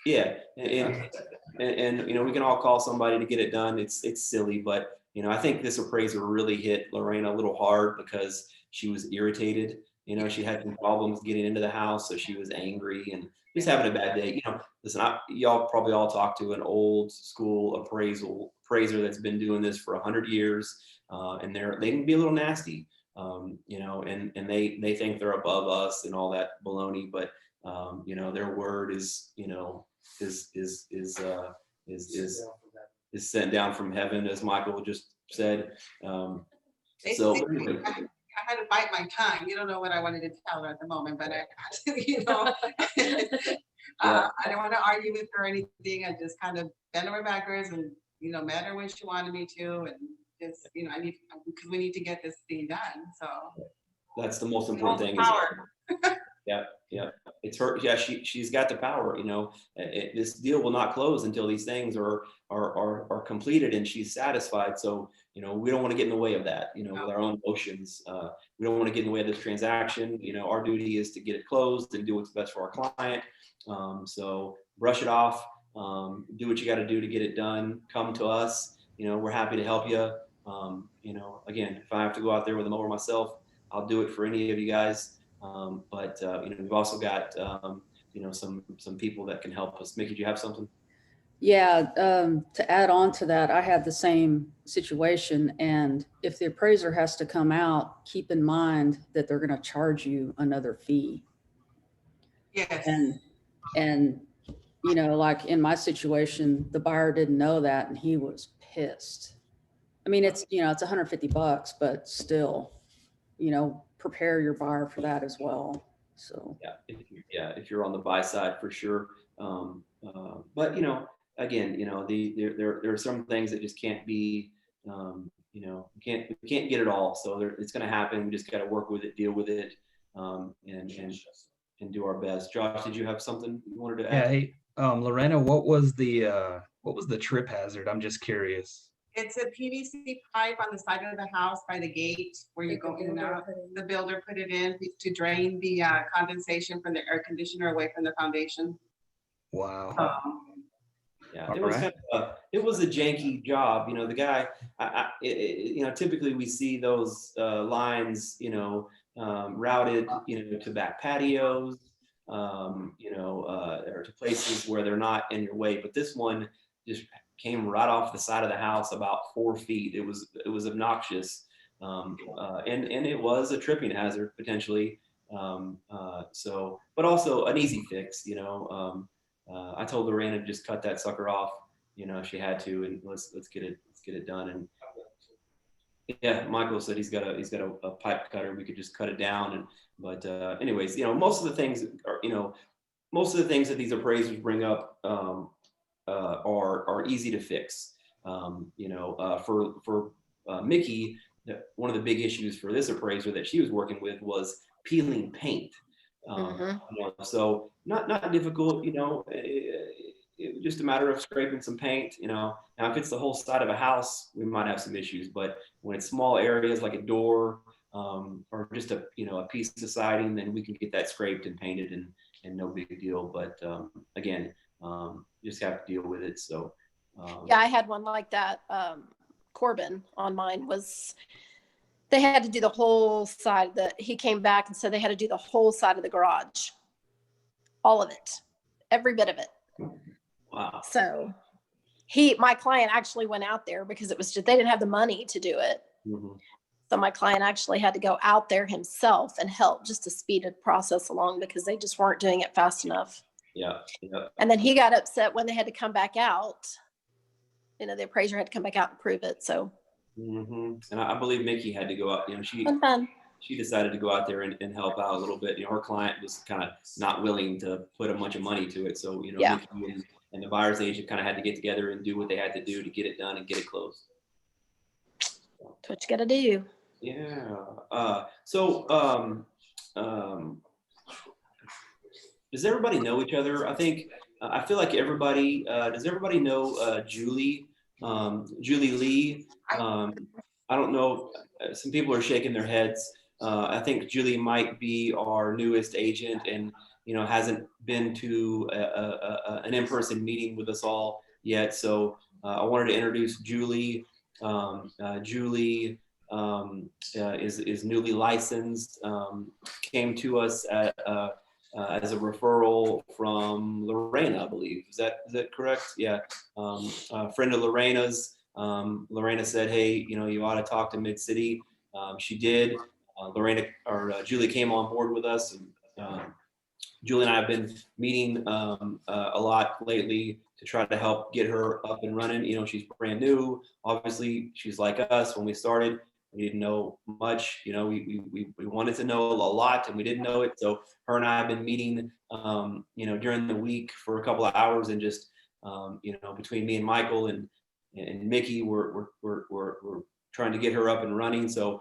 Yeah, and you know, we can all call somebody to get it done. It's silly, but you know, I think this appraiser really hit Lorena a little hard because she was irritated. You know, she had some problems getting into the house, so she was angry and just having a bad day. You know, listen, y'all probably all talked to an old school appraiser that's been doing this for 100 years, and they can be a little nasty. You know, and they think they're above us and all that baloney, but you know, their word is, you know, is sent down from heaven, as Michael just said. So
Basically, I had to bite my tongue. You don't know what I wanted to tell her at the moment, but you know, I didn't want to argue with her or anything. I just kind of bent over backwards and, you know, met her when she wanted me to, and just, you know, because we need to get this thing done. So
that's the most important thing.
Power.
Yeah. It's her. Yeah, she's got the power. You know, this deal will not close until these things are completed and she's satisfied. So you know, we don't want to get in the way of that. You know, with our own emotions, we don't want to get in the way of this transaction. You know, our duty is to get it closed and do what's best for our client. So brush it off. Do what you got to do to get it done. Come to us. You know, we're happy to help you. You know, again, if I have to go out there with a mower myself, I'll do it for any of you guys. But you know, we've also got you know, some people that can help us. Mickey, do you have something?
Yeah, to add on to that, I had the same situation, and if the appraiser has to come out, keep in mind that they're going to charge you another fee.
Yes.
And you know, like in my situation, the buyer didn't know that, and he was pissed. I mean, it's, you know, it's $150, but still, you know, prepare your buyer for that as well. So
if you're on the buy side, for sure. But you know, again, you know, there are some things that just can't be we can't get it all. So it's going to happen. We just got to work with it, deal with it, and do our best. Josh, did you have something you wanted to
Yeah.
add?
Hey, Lorena, what was the trip hazard? I'm just curious.
It's a PVC pipe on the side of the house by the gate where you go in and out. The builder put it in to drain the condensation from the air conditioner away from the foundation.
Wow.
Yeah, it was kind of it was a janky job. The guy, typically we see those lines, routed, to back patios, or to places where they're not in your way. But this one just came right off the side of the house about 4 feet. It was obnoxious, and it was a tripping hazard potentially. But also an easy fix. I told Lorena to just cut that sucker off, if she had to, and let's get it done. And yeah, Michael said he's got a pipe cutter. We could just cut it down. But anyways, most of the things that these appraisers bring up are easy to fix. For Mickey, one of the big issues for this appraiser that she was working with was peeling paint. So not difficult, it was just a matter of scraping some paint. Now if it's the whole side of a house, we might have some issues, but when it's small areas like a door, or just a piece of siding, then we can get that scraped and painted and no big deal. But again, you just have to deal with it. So
yeah, I had one like that. Corbin on mine they had to do the whole side he came back and said they had to do the whole side of the garage. All of it, every bit of it.
Wow.
So my client actually went out there because it was just, they didn't have the money to do it.
Mm-hmm.
So my client actually had to go out there himself and help just to speed the process along because they just weren't doing it fast enough.
Yeah.
And then he got upset when they had to come back out. The appraiser had to come back out and prove it. So.
Mm-hmm. And I believe Mickey had to go out. She decided to go out there and help out a little bit. Her client was kind of not willing to put a bunch of money to it. So
yeah.
Mickey and the buyer's agent kind of had to get together and do what they had to do to get it done and get it closed.
That's what you got to do.
Yeah. Does everybody know each other? I feel like everybody. Does everybody know Julie? Julie Lee. I don't know. Some people are shaking their heads. I think Julie might be our newest agent, and hasn't been to an in-person meeting with us all yet. So I wanted to introduce Julie. Julie is newly licensed. Came to us as a referral from Lorena, I believe. Is that correct? Yeah. A friend of Lorena's. Lorena said, "Hey, you ought to talk to MidCity." She did. Julie came on board with us, and Julie and I have been meeting a lot lately to try to help get her up and running. She's brand new. Obviously, she's like us. When we started, we didn't know much. We wanted to know a lot, and we didn't know it. So her and I have been meeting, during the week for a couple of hours, and just, between me and Michael and Mickey, we're trying to get her up and running. So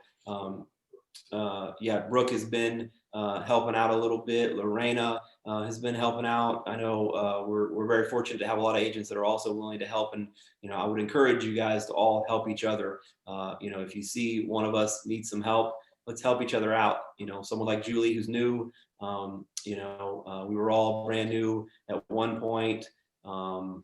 Brooke has been helping out a little bit. Lorena has been helping out. I know we're very fortunate to have a lot of agents that are also willing to help, and I would encourage you guys to all help each other. If you see one of us need some help, let's help each other out. Someone like Julie who's new. We were all brand new at one point. And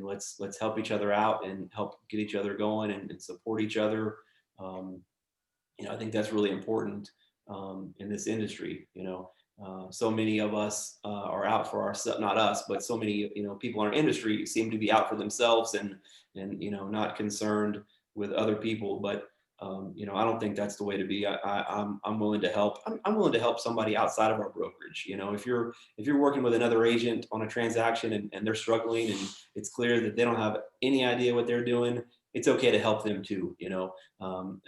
let's help each other out and help get each other going and support each other. I think that's really important in this industry. So many of us are out for ourselves, not us, but so many people in our industry seem to be out for themselves and not concerned with other people. But I don't think that's the way to be. I'm willing to help. I'm willing to help somebody outside of our brokerage. If you're working with another agent on a transaction and they're struggling and it's clear that they don't have any idea what they're doing, it's okay to help them too.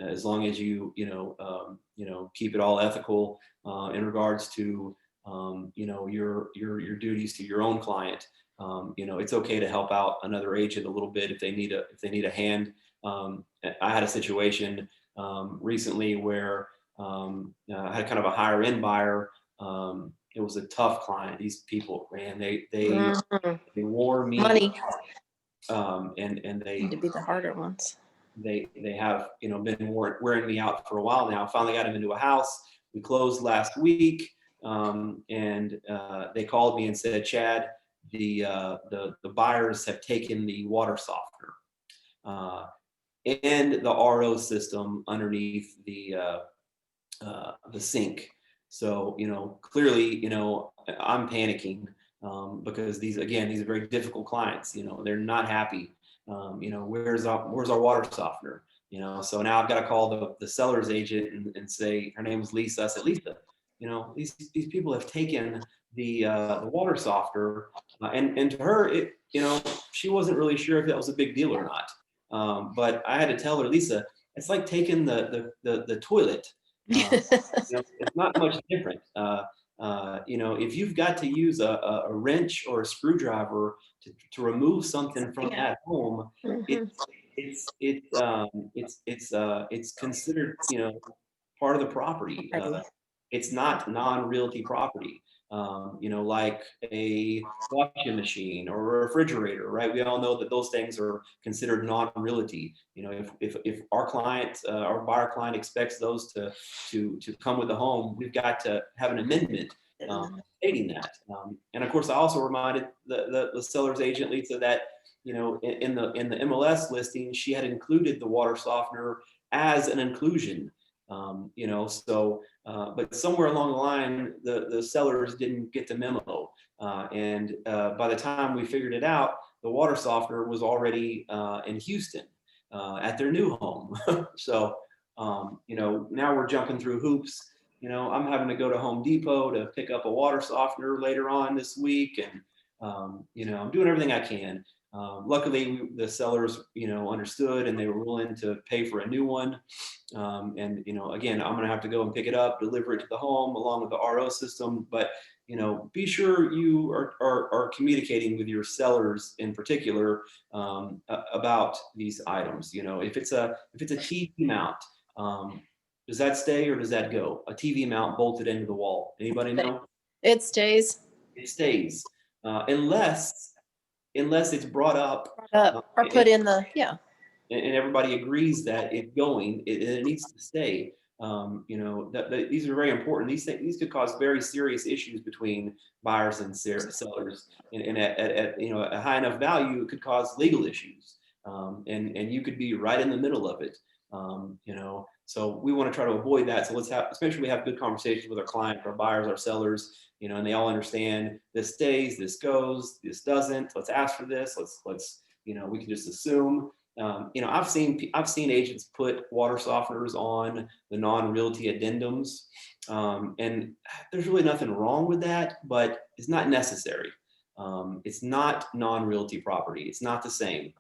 As long as you keep it all ethical in regards to your duties to your own client. It's okay to help out another agent a little bit if they need a hand. I had a situation recently where I had kind of a higher end buyer. It was a tough client. These people, man, they wore me.
Money.
And they
Need to be the harder ones.
They have, you know, been wearing me out for a while now. Finally got him into a house. We closed last week, and they called me and said, Chad, the buyers have taken the water softener and the RO system underneath the sink. So, you know, clearly, you know, I'm panicking because these are very difficult clients. You know, they're not happy. You know, where's our water softener? You know, so now I've got to call the seller's agent and say, her name is Lisa. I said, Lisa, you know, these people have taken the water softener, and to her, it, you know, she wasn't really sure if that was a big deal or not. But I had to tell her, Lisa, it's like taking the toilet. You know, it's not much different. You know, if you've got to use a wrench or a screwdriver to remove something from that home, it's considered, you know, part of the property. It's not non-realty property. You know, like a washing machine or a refrigerator, right? We all know that those things are considered non-realty. You know, if our client, our buyer client expects those to come with the home, we've got to have an amendment stating that. And of course, I also reminded the seller's agent, Lisa, that, you know, in the MLS listing, she had included the water softener as an inclusion. You know, so, but somewhere along the line, the sellers didn't get the memo. And by the time we figured it out, the water softener was already in Houston at their new home. So, you know, now we're jumping through hoops. You know, I'm having to go to Home Depot to pick up a water softener later on this week. And, you know, I'm doing everything I can. Luckily, the sellers, you know, understood and they were willing to pay for a new one. And, you know, again, I'm going to have to go and pick it up, deliver it to the home along with the RO system. But, you know, be sure you are communicating with your sellers in particular about these items. You know, if it's a TV mount, does that stay or does that go? A TV mount bolted into the wall. Anybody know?
It stays.
It stays, unless it's brought up
Or put in the, yeah.
And everybody agrees that it's going, it needs to stay. You know, these are very important. These could cause very serious issues between buyers and sellers. And at you know, a high enough value, it could cause legal issues. And you could be right in the middle of it. You know, so we want to try to avoid that. So especially we have good conversations with our clients, our buyers, our sellers, you know, and they all understand this stays, this goes, this doesn't. Let's ask for this. Let's, you know, we can just assume. You know, I've seen agents put water softeners on the non-realty addendums, and there's really nothing wrong with that, but it's not necessary. It's not non-realty property. It's not the same.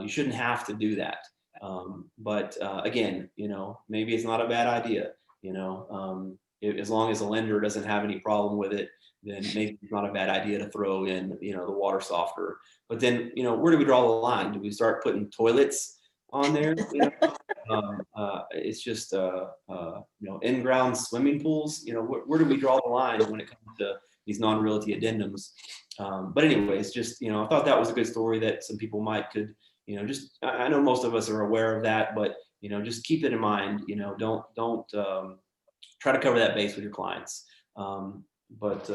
You shouldn't have to do that. But again, you know, maybe it's not a bad idea. You know, as long as the lender doesn't have any problem with it, then maybe it's not a bad idea to throw in, you know, the water softener. But then, you know, where do we draw the line? Do we start putting toilets on there? You know? It's just, you know, in-ground swimming pools. You know, where do we draw the line when it comes to these non-realty addendums? But anyways, just, you know, I thought that was a good story that some people could, you know, just, I know most of us are aware of that, but, you know, just keep it in mind. You know, don't try to cover that base with your clients. But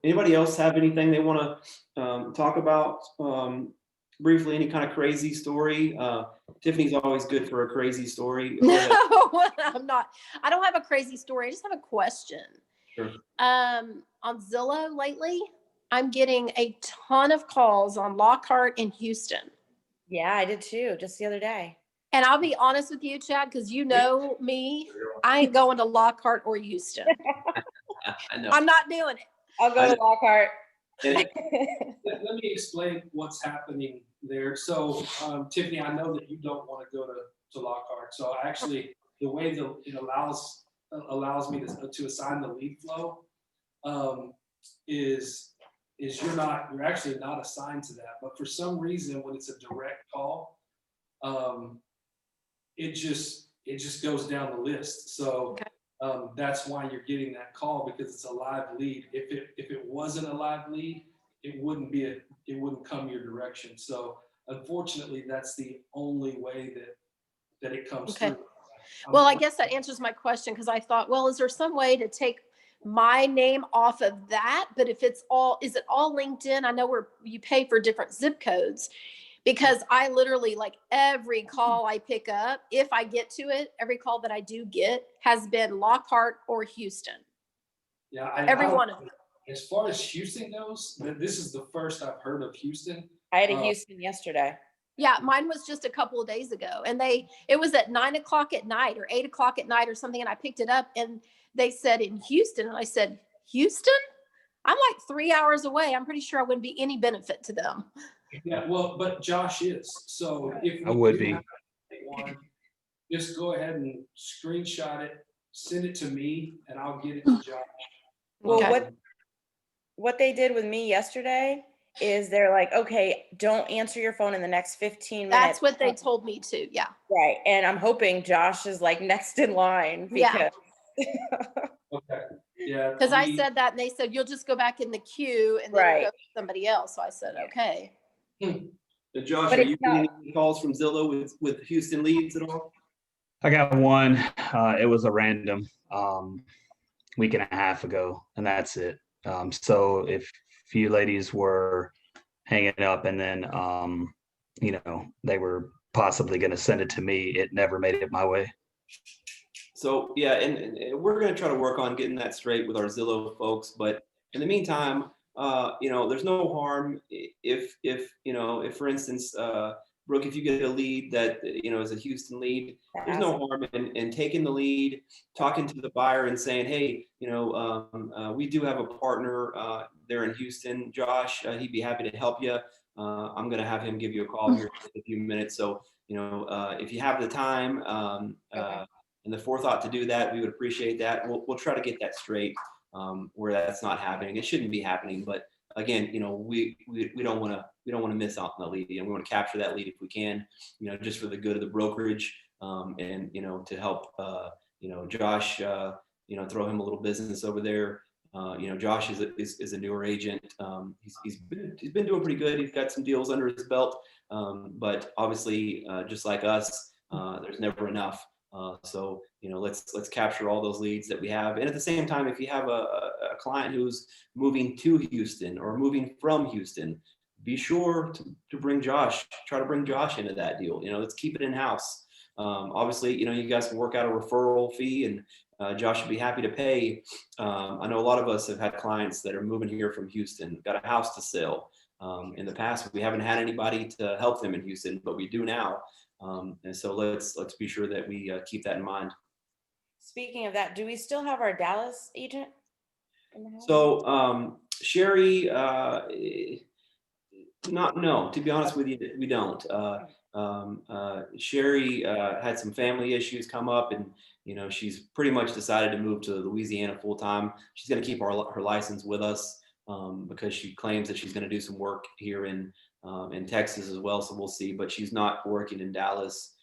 anybody else have anything they want to talk about briefly? Any kind of crazy story? Tiffany's always good for a crazy story.
No, I'm not. I don't have a crazy story. I just have a question.
Sure.
On Zillow lately, I'm getting a ton of calls on Lockhart in Houston.
Yeah, I did too, just the other day.
And I'll be honest with you, Chad, because you know me, I ain't going to Lockhart or Houston.
I know.
I'm not doing it.
I'll go to Lockhart.
Let me explain what's happening there. So, Tiffany, I know that you don't want to go to Lockhart. So actually, the way that it allows me to assign the lead flow is you're actually not assigned to that. But for some reason, when it's a direct call, it just goes down the list. So that's why you're getting that call, because it's a live lead. If it wasn't a live lead, it wouldn't come your direction. So unfortunately, that's the only way that it comes through.
Well, I guess that answers my question, because I thought, well, is there some way to take my name off of that? But if it's all, is it all LinkedIn? I know you pay for different zip codes, because I literally, like, every call I pick up, if I get to it, every call that I do get has been Lockhart or Houston.
Yeah,
every one of them.
As far as Houston goes, this is the first I've heard of Houston.
I had a Houston yesterday.
Yeah, mine was just a couple of days ago, and it was at 9 o'clock at night or 8 o'clock at night or something. And I picked it up and they said in Houston, and I said, Houston? I'm like 3 hours away. I'm pretty sure I wouldn't be any benefit to them.
Yeah, well, but Josh is. So if
I would be.
One, just go ahead and screenshot it, send it to me, and I'll get it to Josh.
Well, what they did with me yesterday is they're like, okay, don't answer your phone in the next 15 minutes.
That's what they told me too. Yeah.
Right. And I'm hoping Josh is like next in line. Because...
Yeah.
Okay. Yeah.
Because I said that and they said, you'll just go back in the queue and then go to somebody else. So I said, okay.
Josh, are you getting any calls from Zillow with Houston leads at all?
I got one. It was a random week and a half ago, and that's it. So if you ladies were hanging up and then, they were possibly going to send it to me, it never made it my way.
So yeah, and we're going to try to work on getting that straight with our Zillow folks. But in the meantime, there's no harm if for instance, Brooke, if you get a lead that, is a Houston lead, there's no harm in taking the lead, talking to the buyer and saying, hey, we do have a partner there in Houston, Josh, he'd be happy to help you. I'm going to have him give you a call here in a few minutes. So, if you have the time and the forethought to do that, we would appreciate that. We'll try to get that straight where that's not happening. It shouldn't be happening, but again, we don't want to miss out on the lead, and we want to capture that lead if we can, just for the good of the brokerage, and to help Josh, throw him a little business over there. Josh is a newer agent. He's been doing pretty good. He's got some deals under his belt, but obviously, just like us, there's never enough. So let's capture all those leads that we have, and at the same time, if you have a client who's moving to Houston or moving from Houston, be sure to bring Josh. Try to bring Josh into that deal. Let's keep it in house. Obviously, you guys can work out a referral fee, and Josh would be happy to pay. I know a lot of us have had clients that are moving here from Houston, got a house to sell. In the past, we haven't had anybody to help them in Houston, but we do now. And so let's be sure that we keep that in mind.
Speaking of that, do we still have our Dallas agent?
So Sherry, no, to be honest with you, we don't. Sherry had some family issues come up, and she's pretty much decided to move to Louisiana full time. She's going to keep her license with us because she claims that she's going to do some work here in Texas as well. So we'll see, but she's not working in Dallas.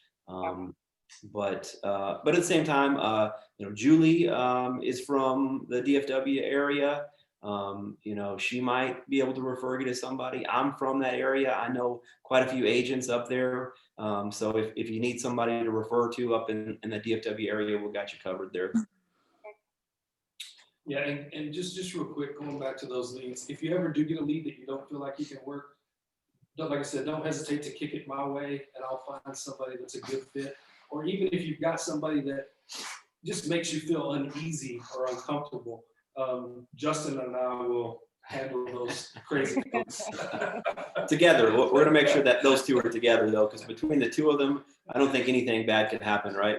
But at the same time, Julie is from the DFW area. She might be able to refer you to somebody. I'm from that area. I know quite a few agents up there. So if you need somebody to refer to up in the DFW area, we've got you covered there.
Yeah, and just real quick, going back to those leads, if you ever do get a lead that you don't feel like you can work, like I said, don't hesitate to kick it my way, and I'll find somebody that's a good fit. Or even if you've got somebody that just makes you feel uneasy or uncomfortable, Justin and I will handle those crazy folks.
Together, we're going to make sure that those two are together, though, because between the two of them, I don't think anything bad could happen, right?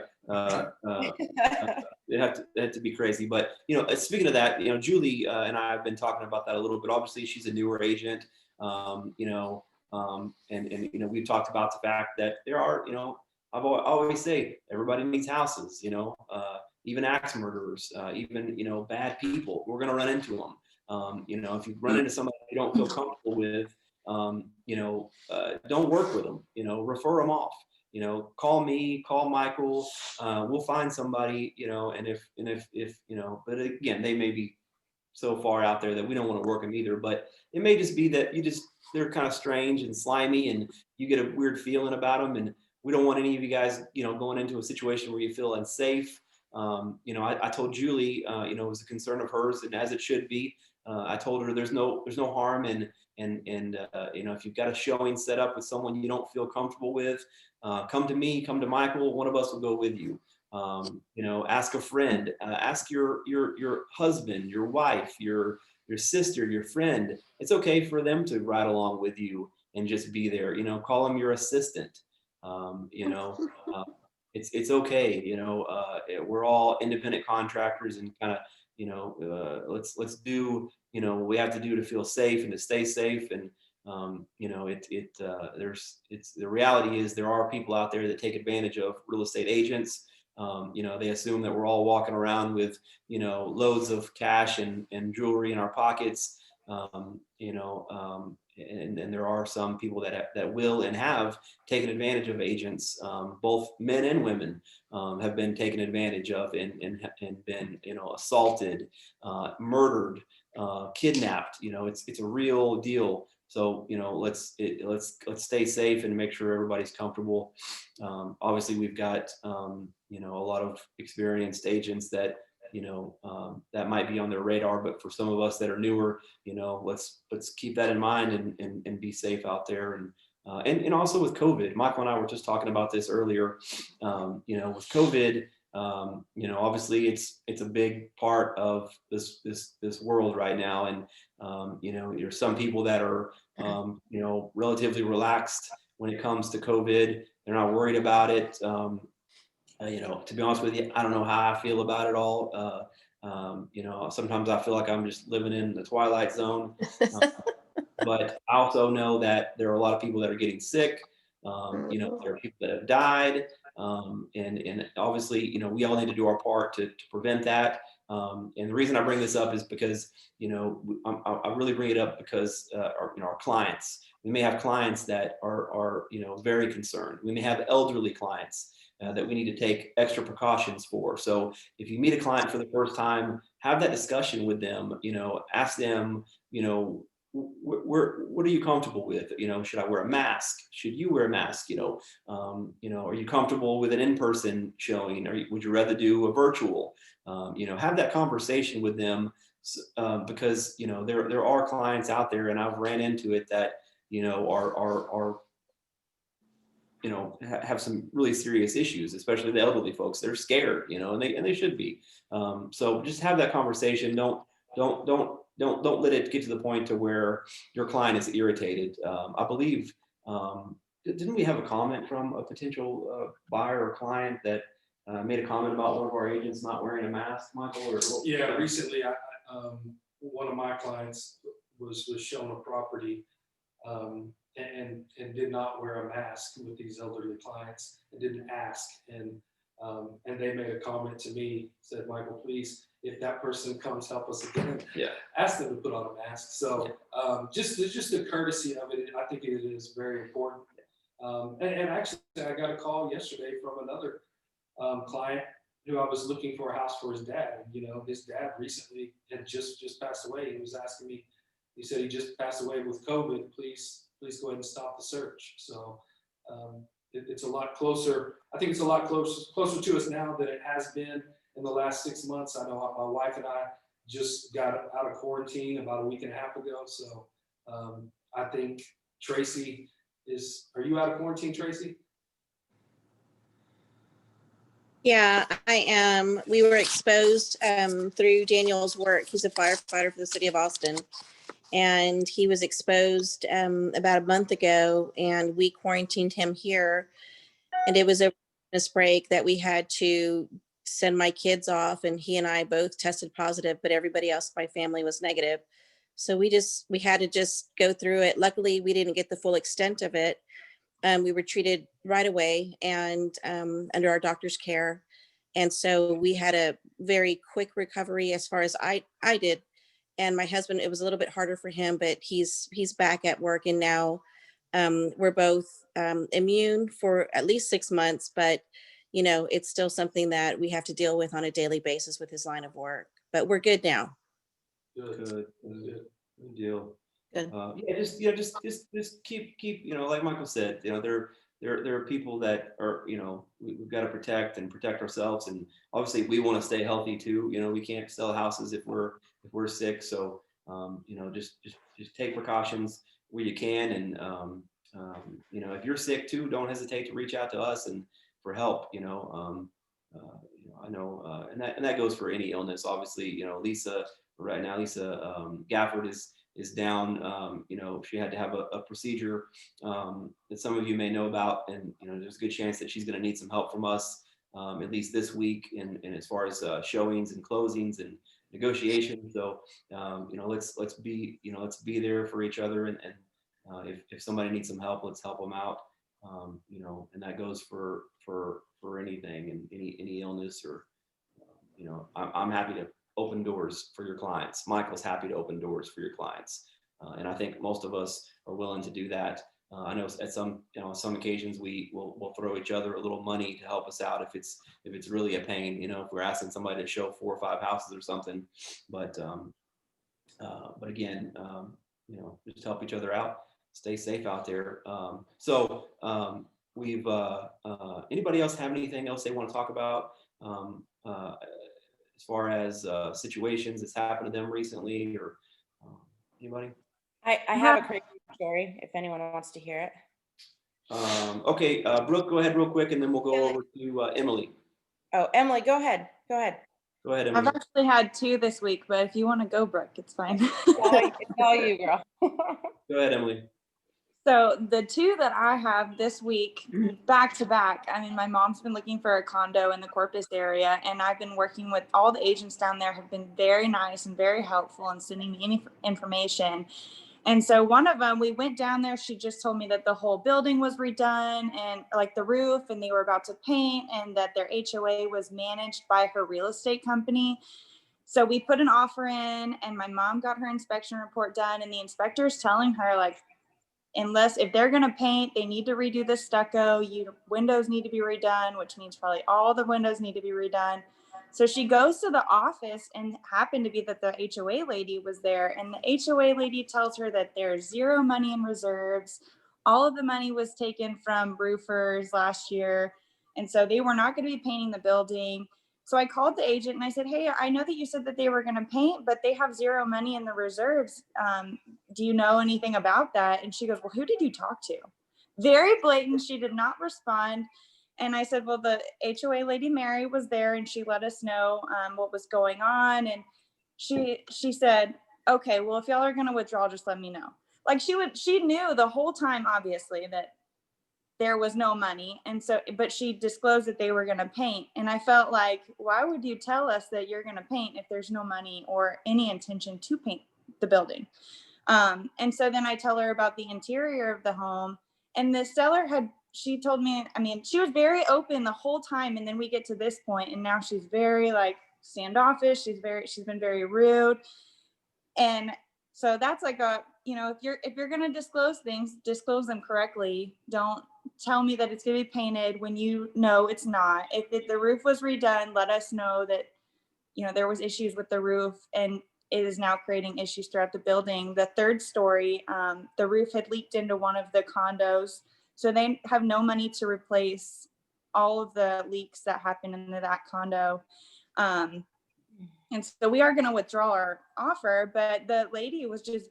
It had to be crazy. But speaking of that, Julie and I have been talking about that a little bit. Obviously, she's a newer agent, and we've talked about the fact that there are, I always say everybody needs houses, even axe murderers, even bad people. We're going to run into them. If you run into somebody you don't feel comfortable with, don't work with them. Refer them off. call me, call Michael, we'll find somebody, and if, but again, they may be so far out there that we don't want to work them either, but it may just be that they're kind of strange and slimy and you get a weird feeling about them. And we don't want any of you guys, going into a situation where you feel unsafe. I told Julie, it was a concern of hers, and as it should be. I told her there's no harm in, if you've got a showing set up with someone you don't feel comfortable with, come to me, come to Michael, one of us will go with you. Ask a friend, ask your husband, your wife, your sister, your friend. It's okay for them to ride along with you and just be there. Call them your assistant. It's okay. We're all independent contractors, and kind of let's do what we have to do to feel safe and to stay safe. And the reality is there are people out there that take advantage of real estate agents. They assume that we're all walking around with, loads of cash and jewelry in our pockets. And there are some people that will and have taken advantage of agents. Both men and women have been taken advantage of and been, assaulted, murdered, kidnapped. It's a real deal. So, let's stay safe and make sure everybody's comfortable. Obviously, we've got, a lot of experienced agents that, that might be on their radar, but for some of us that are newer, let's keep that in mind and be safe out there. And also with COVID, Michael and I were just talking about this earlier. With COVID, obviously it's a big part of this world right now. And, there's some people that are, relatively relaxed when it comes to COVID. They're not worried about it. To be honest with you, I don't know how I feel about it all. Sometimes I feel like I'm just living in the twilight zone. But I also know that there are a lot of people that are getting sick. There are people that have died. And obviously, we all need to do our part to prevent that. And the reason I bring this up is because, I really bring it up because our clients, we may have clients that are very concerned. We may have elderly clients that we need to take extra precautions for. So if you meet a client for the first time, have that discussion with them, ask them, what are you comfortable with? Should I wear a mask? Should you wear a mask? Are you comfortable with an in-person showing? Would you rather do a virtual? Have that conversation with them, because, there are clients out there, and I've ran into it that, are have some really serious issues, especially the elderly folks. They're scared, and they should be. So just have that conversation. Don't let it get to the point to where your client is irritated. I believe, didn't we have a comment from a potential buyer or client that made a comment about one of our agents not wearing a mask, Michael?
Yeah, recently, one of my clients was shown a property and did not wear a mask with these elderly clients and didn't ask. And they made a comment to me, said, Michael, please, if that person comes help us again, ask them to put on a mask. So just the courtesy of it, I think it is very important. And actually, I got a call yesterday from another client who I was looking for a house for his dad. And, his dad recently had just passed away. He was asking me, he said he just passed away with COVID. Please go ahead and stop the search. So it's a lot closer. I think it's a lot closer to us now than it has been in the last 6 months. I know my wife and I just got out of quarantine about a week and a half ago. So I think Tracy are you out of quarantine, Tracy?
Yeah, I am. We were exposed through Daniel's work. He's a firefighter for the city of Austin. And he was exposed about a month ago, and we quarantined him here. And it was a Christmas break that we had to send my kids off, and he and I both tested positive, but everybody else in my family was negative. So we had to just go through it. Luckily, we didn't get the full extent of it. We were treated right away and under our doctor's care. And so we had a very quick recovery as far as I did. And my husband, it was a little bit harder for him, but he's back at work. And now We're both immune for at least 6 months, but it's still something that we have to deal with on a daily basis with his line of work. But we're good now.
Good deal.
Good.
Just keep, like Michael said, there are people that are, we've got to protect ourselves, and obviously we want to stay healthy too. We can't sell houses if we're sick. So, just take precautions where you can, and if you're sick too, don't hesitate to reach out to us and for help. I know, and that goes for any illness. Obviously, Lisa right now, Gafford is down. She had to have a procedure that some of you may know about, and there's a good chance that she's going to need some help from us at least this week, and as far as showings and closings and negotiations. So let's be there for each other, and if somebody needs some help, let's help them out. And that goes for anything and any illness, or I'm happy to open doors for your clients. Michael's happy to open doors for your clients, and I think most of us are willing to do that. I know at some occasions we will throw each other a little money to help us out if it's really a pain. If we're asking somebody to show 4 or 5 houses or something, but again, just help each other out. Stay safe out there. We've anybody else have anything else they want to talk about as far as situations that's happened to them recently, or anybody?
I have a crazy story if anyone wants to hear it.
Okay, Brooke, go ahead real quick, and then we'll go over to Emily.
Oh, Emily, go ahead. Go ahead.
Go ahead, Emily.
I've actually had 2 this week, but if you want to go, Brooke, it's fine.
It's all you, girl.
Go ahead, Emily.
So the 2 that I have this week, back to back, I mean, my mom's been looking for a condo in the Corpus area, and I've been working with all the agents down there, have been very nice and very helpful in sending me any information. And so one of them, we went down there, she just told me that the whole building was redone, and like the roof, and they were about to paint, and that their HOA was managed by her real estate company. So we put an offer in, and my mom got her inspection report done, and the inspector's telling her, like, if they're going to paint, they need to redo the stucco, windows need to be redone, which means probably all the windows need to be redone. So she goes to the office, and happened to be that the HOA lady was there, and the HOA lady tells her that there's 0 money in reserves. All of the money was taken from roofers last year, and so they were not going to be painting the building. So I called the agent and I said, hey, I know that you said that they were going to paint, but they have 0 money in the reserves. Do you know anything about that? And she goes, well, who did you talk to? Very blatant. She did not respond. And I said, well, the HOA lady, Mary, was there, and she let us know what was going on. And she said, okay, well, if y'all are going to withdraw, just let me know. Like she knew the whole time, obviously, that there was no money. And so, but she disclosed that they were going to paint. And I felt like, why would you tell us that you're going to paint if there's no money or any intention to paint the building? And so then I tell her about the interior of the home, and the seller she told me, I mean, she was very open the whole time. And then we get to this point, and now she's very like standoffish. She's been very rude. And so that's like if you're going to disclose things, disclose them correctly. Don't tell me that it's going to be painted when you know it's not. If the roof was redone, let us know that, there was issues with the roof, and it is now creating issues throughout the building. The 3rd story, the roof had leaked into one of the condos. So they have no money to replace all of the leaks that happened into that condo. And so we are going to withdraw our offer, but the lady was just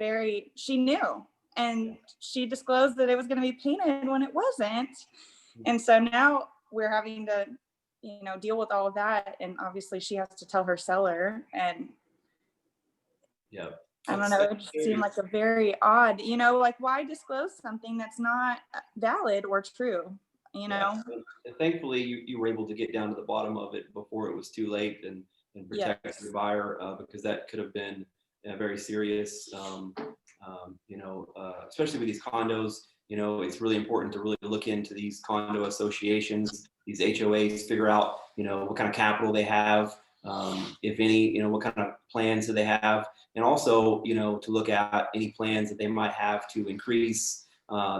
she knew, and she disclosed that it was going to be painted when it wasn't. And so now we're having to, deal with all of that. And obviously she has to tell her seller, and
yeah,
I don't know, it just seemed like a very odd, like, why disclose something that's not valid or true,
Yeah. And thankfully you were able to get down to the bottom of it before it was too late, and protect your buyer, because that could have been very serious. Especially with these condos, it's really important to really look into these condo associations, these HOAs, figure out, what kind of capital they have, if any, what kind of plans do they have, and also, to look at any plans that they might have to increase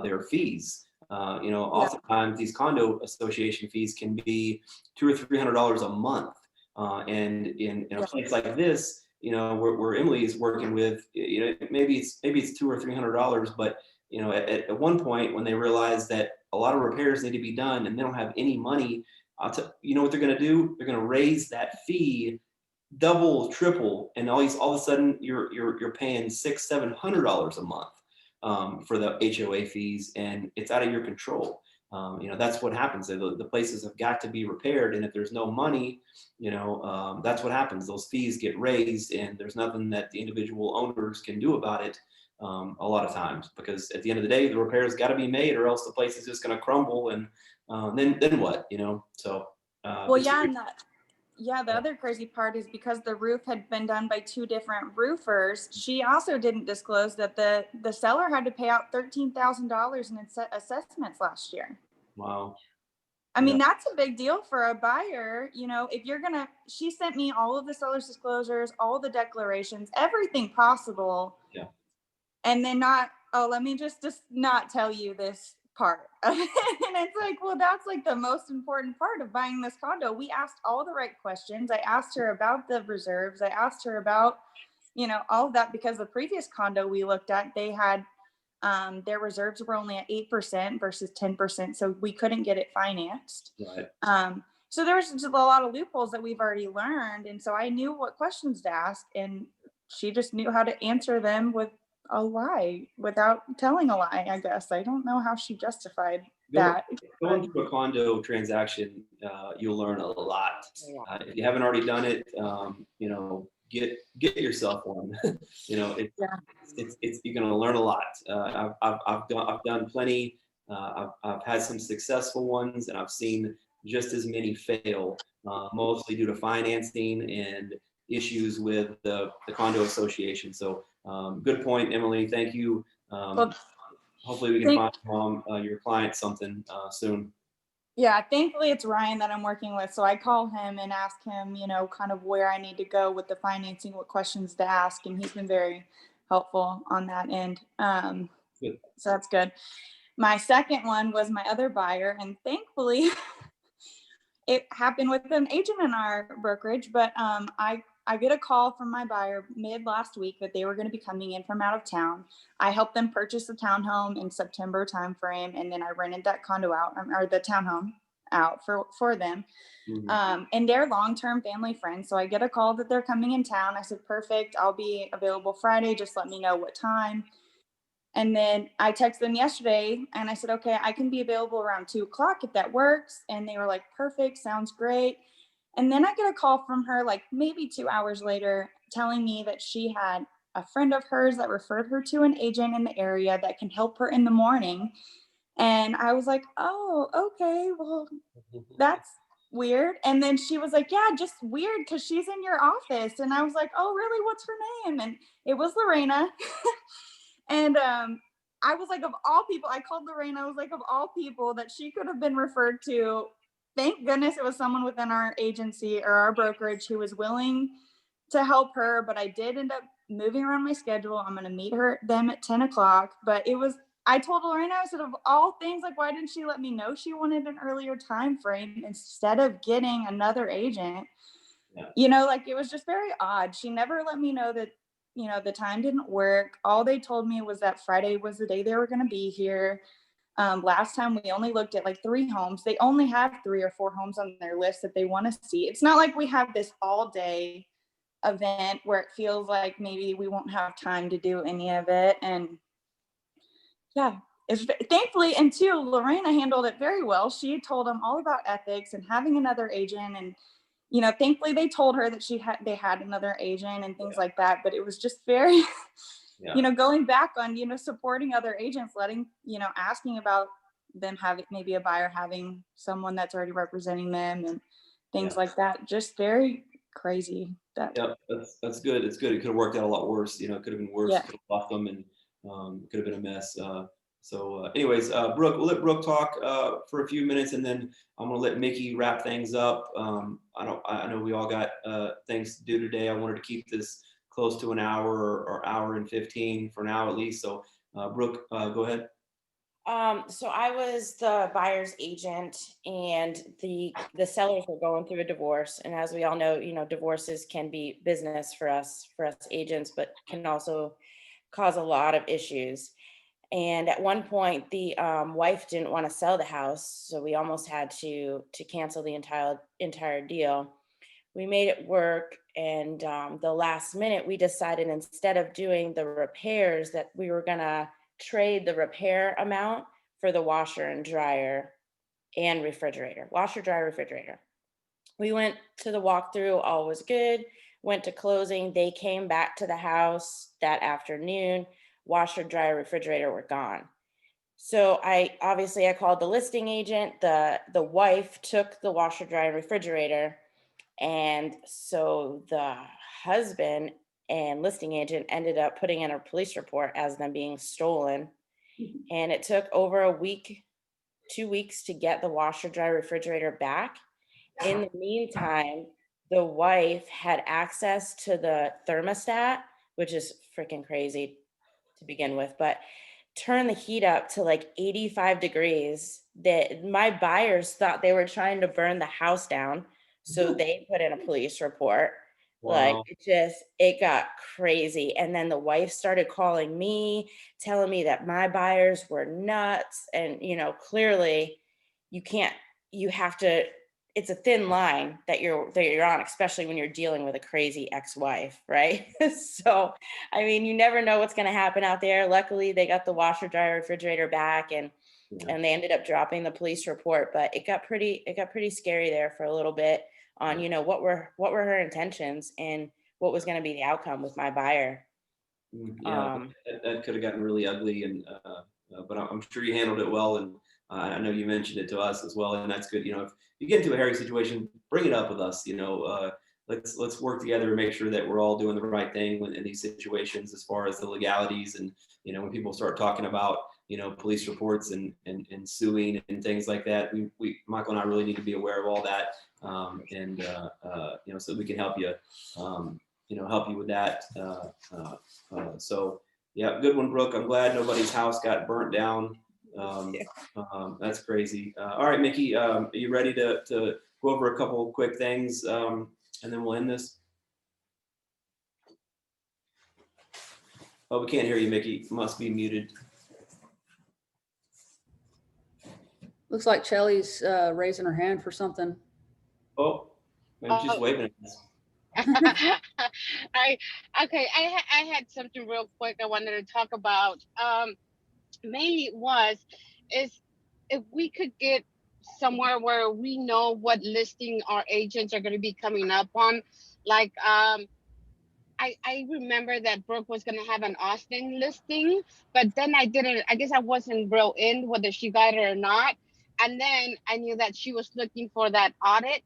their fees. Oftentimes these condo association fees can be $200 or $300 a month. And in a place like this, where Emily is working with, maybe it's $200 or $300, but at one point when they realize that a lot of repairs need to be done and they don't have any money, what they're going to do? They're going to raise that fee double, triple, and all of a sudden you're paying $600-700 a month for the HOA fees, and it's out of your control. That's what happens. The places have got to be repaired, and if there's no money, that's what happens. Those fees get raised, and there's nothing that the individual owners can do about it a lot of times, because at the end of the day, the repairs got to be made, or else the place is just going to crumble, and then what? So.
Well, yeah, and the other crazy part is because the roof had been done by 2 different roofers, she also didn't disclose that the seller had to pay out $13,000 in assessments last year.
Wow.
I mean, that's a big deal for a buyer. If she sent me all of the seller's disclosures, all the declarations, everything possible.
Yeah.
And then let me just not tell you this part. And it's like, well, that's like the most important part of buying this condo. We asked all the right questions. I asked her about the reserves. I asked her about, all of that, because the previous condo we looked at, they had their reserves were only at 8% versus 10%. So we couldn't get it financed.
Right.
So there was just a lot of loopholes that we've already learned. And so I knew what questions to ask, and she just knew how to answer them with a lie without telling a lie, I guess. I don't know how she justified that.
Going through a condo transaction, you'll learn a lot. If you haven't already done it, get yourself one. You're going to learn a lot. I've done plenty. I've had some successful ones, and I've seen just as many fail, mostly due to financing and issues with the condo association. So good point, Emily. Thank you. Hopefully we can find your client something soon.
Yeah, thankfully it's Ryan that I'm working with. So I call him and ask him, kind of where I need to go with the financing, what questions to ask. And he's been very helpful on that end.
Good.
So that's good. My second one was my other buyer. And thankfully it happened with an agent in our brokerage, but I get a call from my buyer mid last week that they were going to be coming in from out of town. I helped them purchase a townhome in September timeframe, and then I rented that condo out, or the townhome out for them.
Mm-hmm.
And they're long-term family friends. So I get a call that they're coming in town. I said, perfect, I'll be available Friday. Just let me know what time. And then I texted them yesterday and I said, okay, I can be available around 2:00 if that works. And they were like, perfect, sounds great. And then I get a call from her like maybe 2 hours later telling me that she had a friend of hers that referred her to an agent in the area that can help her in the morning. And I was like, oh, okay, well, that's weird. And then she was like, yeah, just weird because she's in your office. And I was like, oh, really? What's her name? And it was Lorena. And I was like, of all people, I called Lorena. I was like, of all people that she could have been referred to, thank goodness it was someone within our agency or our brokerage who was willing to help her. But I did end up moving around my schedule. I'm going to meet them at 10:00. But I told Lorena, I said, of all things, like, why didn't she let me know she wanted an earlier time frame instead of getting another agent?
Yeah.
Like, it was just very odd. She never let me know that, the time didn't work. All they told me was that Friday was the day they were going to be here. Last time we only looked at like 3 homes. They only have 3 or 4 homes on their list that they want to see. It's not like we have this all day event where it feels like maybe we won't have time to do any of it. And yeah, it's thankfully, and too, Lorena handled it very well. She told them all about ethics and having another agent. And, thankfully they told her that they had another agent and things like that. But it was just very, going back on, supporting other agents, letting, asking about them having maybe a buyer having someone that's already representing them and things like that. Just very crazy.
Yeah, that's good. It's good. It could have worked out a lot worse. It could have been worse.
Yeah.
Could have lost them, and could have been a mess. Anyways, Brooke, we'll let Brooke talk for a few minutes, and then I'm gonna let Mickey wrap things up. I know we all got things to do today. I wanted to keep this close to an hour or hour and 15 for now at least. So, Brooke, go ahead.
So I was the buyer's agent, and the sellers were going through a divorce. And as we all know, divorces can be business for us agents, but can also cause a lot of issues. And at one point, the wife didn't want to sell the house, so we almost had to cancel the entire deal. We made it work, and the last minute, we decided instead of doing the repairs that we were gonna trade the repair amount for the washer and dryer and refrigerator. Washer, dryer, refrigerator. We went to the walkthrough, all was good. Went to closing. They came back to the house that afternoon. Washer, dryer, refrigerator were gone. So I called the listing agent. The wife took the washer, dryer, and refrigerator. And so the husband and listing agent ended up putting in a police report as them being stolen. And it took over a week, 2 weeks to get the washer, dryer, refrigerator back. In the meantime, the wife had access to the thermostat, which is freaking crazy to begin with, but turn the heat up to like 85 degrees. That my buyers thought they were trying to burn the house down. So they put in a police report. Like
Wow.
it got crazy. And then the wife started calling me, telling me that my buyers were nuts. And, clearly you have to, it's a thin line that you're on, especially when you're dealing with a crazy ex-wife, right? So, I mean, you never know what's going to happen out there. Luckily, they got the washer, dryer, refrigerator back, and they ended up dropping the police report. But it got pretty scary there for a little bit on, what were her intentions and what was going to be the outcome with my buyer.
Yeah, that could have gotten really ugly, and but I'm sure you handled it well, and I know you mentioned it to us as well, and that's good. If you get into a hairy situation, bring it up with us. Let's work together and make sure that we're all doing the right thing in these situations as far as the legalities, and when people start talking about police reports and suing and things like that, we Michael and I really need to be aware of all that, and so we can help you. Help you with that. So yeah, good one, Brooke. I'm glad nobody's house got burnt down. That's crazy. All right, Mickey, are you ready to go over a couple of quick things, and then we'll end this? Oh, we can't hear you, Mickey. Must be muted.
Looks like Chelly's raising her hand for something.
Oh, maybe she's waving at us.
I had something real quick I wanted to talk about. Mainly is if we could get somewhere where we know what listing our agents are going to be coming up on. Like I remember that Brooke was going to have an Austin listing, but then I guess I wasn't real in whether she got it or not. And then I knew that she was looking for that audit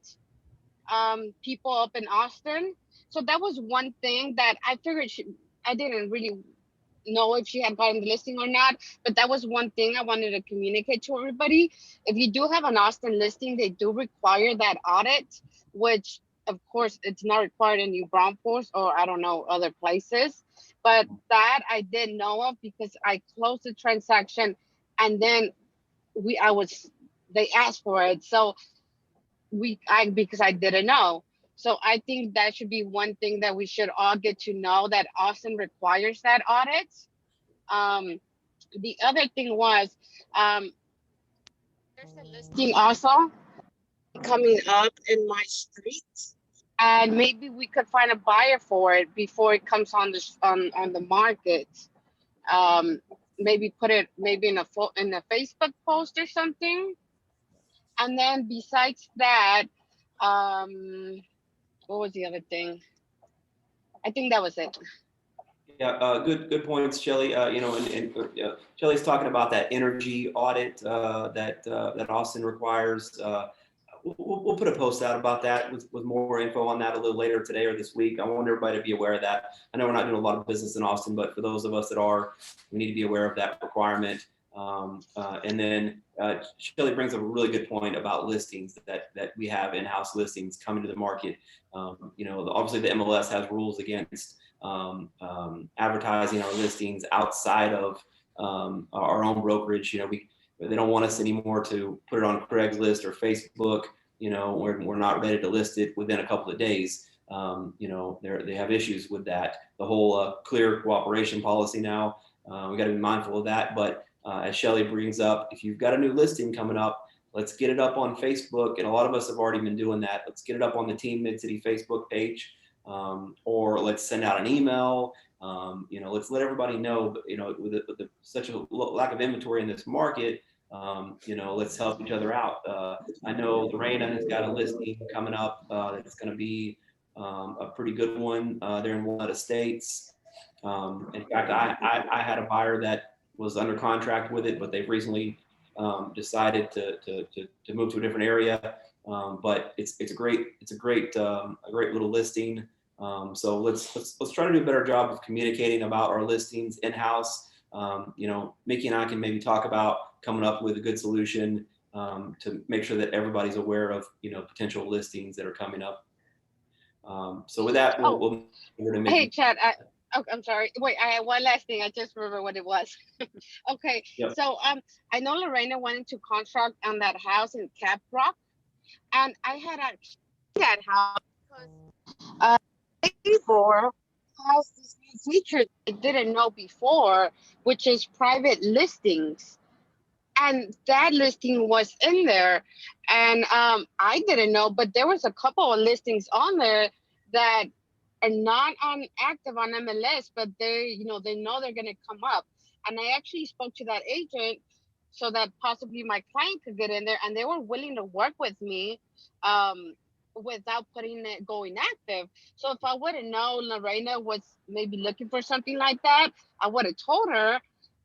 people up in Austin. So that was one thing that I figured I didn't really know if she had gotten the listing or not, but that was one thing I wanted to communicate to everybody. If you do have an Austin listing, they do require that audit, which of course it's not required in New Braunfels or I don't know other places, but that I did know of because I closed the transaction and then they asked for it. So because I didn't know. So I think that should be one thing that we should all get to know, that Austin requires that audit. The other thing was there's a listing also coming up in my street, and maybe we could find a buyer for it before it comes on the market. Maybe put it in a Facebook post or something. And then besides that, what was the other thing? I think that was it.
Yeah, good points, Shelly. Shelly's talking about that energy audit that Austin requires. We'll put a post out about that with more info on that a little later today or this week. I want everybody to be aware of that. I know we're not doing a lot of business in Austin, but for those of us that are, we need to be aware of that requirement. And then Shelly brings up a really good point about listings that we have in-house listings coming to the market. Obviously the MLS has rules against advertising our listings outside of our own brokerage. They don't want us anymore to put it on Craigslist or Facebook. We're not ready to list it within a couple of days. They have issues with that. The whole clear cooperation policy now, we got to be mindful of that. But as Shelly brings up, if you've got a new listing coming up, let's get it up on Facebook. And a lot of us have already been doing that. Let's get it up on the Team Mid-City Facebook page, or let's send out an email. Let's let everybody know, with such a lack of inventory in this market, let's help each other out. I know Lorena has got a listing coming up that's going to be a pretty good one. They're in one of the states. In fact, I had a buyer that was under contract with it, but they've recently decided to move to a different area. But it's a great little listing. So let's try to do a better job of communicating about our listings in-house. Mickey and I can maybe talk about coming up with a good solution to make sure that everybody's aware of potential listings that are coming up. So with that, we'll
Hey, Chad, I'm sorry. Wait, I had one last thing. I just remember what it was. Okay.
Yep.
So I know Lorena wanted to construct on that house in Cap Rock, and I had actually that house because neighbor has this new feature I didn't know before, which is private listings. And that listing was in there, and I didn't know, but there was a couple of listings on there that are not active on MLS, but they know they're going to come up. And I actually spoke to that agent so that possibly my client could get in there, and they were willing to work with me without going active. So if I would have known Lorena was maybe looking for something like that, I would have told her,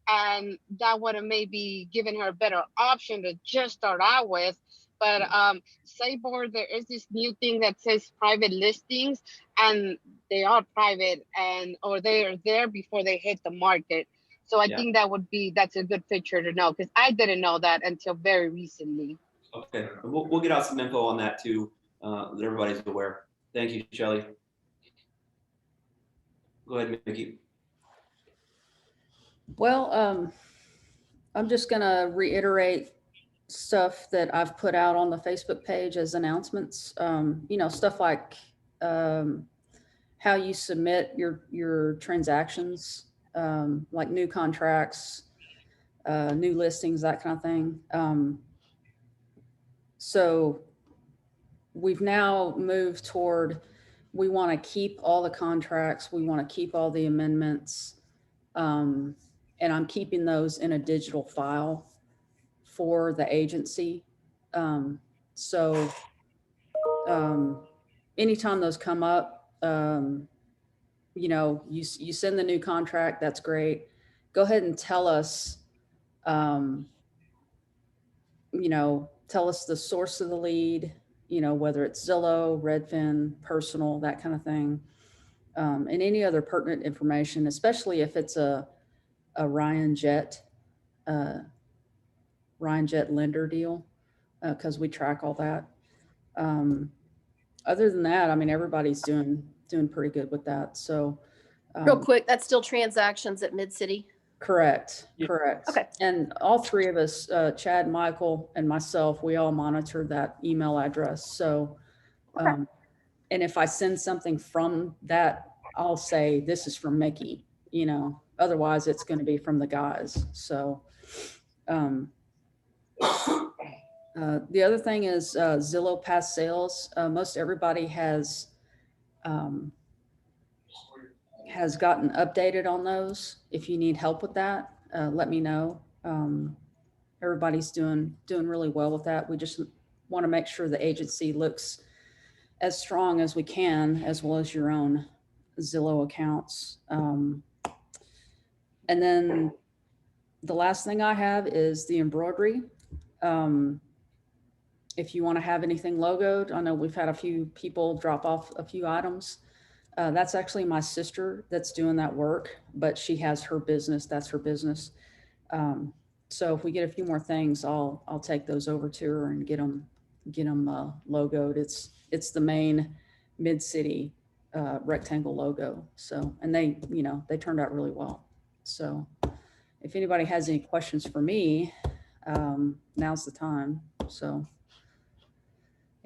and that would have maybe given her a better option to just start out with. But Cyborg, there is this new thing that says private listings, and they are private, or they are there before they hit the market. So I think that's a good feature to know, because I didn't know that until very recently.
Okay, we'll get out some info on that too, that everybody's aware. Thank you, Shelly. Go ahead, Mickey.
Well, I'm just gonna reiterate stuff that I've put out on the Facebook page as announcements. Stuff like how you submit your transactions, like new contracts, new listings, that kind of thing. So we've now moved toward, we want to keep all the contracts, we want to keep all the amendments, and I'm keeping those in a digital file for the agency. Anytime those come up, you send the new contract, that's great. Go ahead and tell us, tell us the source of the lead, whether it's Zillow, Redfin, personal, that kind of thing. And any other pertinent information, especially if it's a Ryan Jet lender deal, because we track all that. Other than that, everybody's doing pretty good with that. So
Real quick, that's still transactions at Mid-City?
Correct.
Okay.
And all three of us, Chad, Michael, and myself, we all monitor that email address. So, and if I send something from that, I'll say, this is from Mickey, otherwise it's going to be from the guys. So, the other thing is Zillow past sales. Most everybody has gotten updated on those. If you need help with that, let me know. Everybody's doing really well with that. We just want to make sure the agency looks as strong as we can, as well as your own Zillow accounts. And then the last thing I have is the embroidery. If you want to have anything logoed, I know we've had a few people drop off a few items. That's actually my sister that's doing that work, but she has her business. That's her business. So if we get a few more things, I'll take those over to her and get them logoed. It's the main Mid-City rectangle logo. So, and they turned out really well. So if anybody has any questions for me, now's the time. So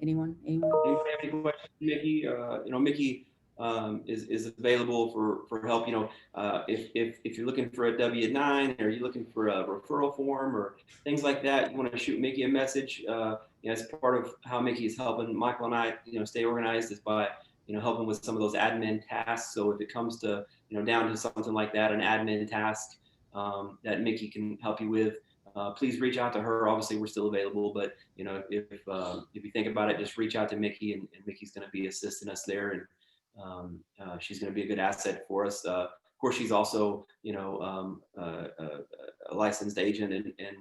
anyone?
Anybody have any questions, Mickey? Mickey is available for help. If you're looking for a W-9, or you're looking for a referral form or things like that, you want to shoot Mickey a message. As part of how Mickey is helping Michael and I, stay organized, is by helping with some of those admin tasks. So if it comes to down to something like that, an admin task that Mickey can help you with, please reach out to her. Obviously, we're still available, but if you think about it, just reach out to Mickey, and Mickey's going to be assisting us there, and she's going to be a good asset for us. Of course, she's also a licensed agent and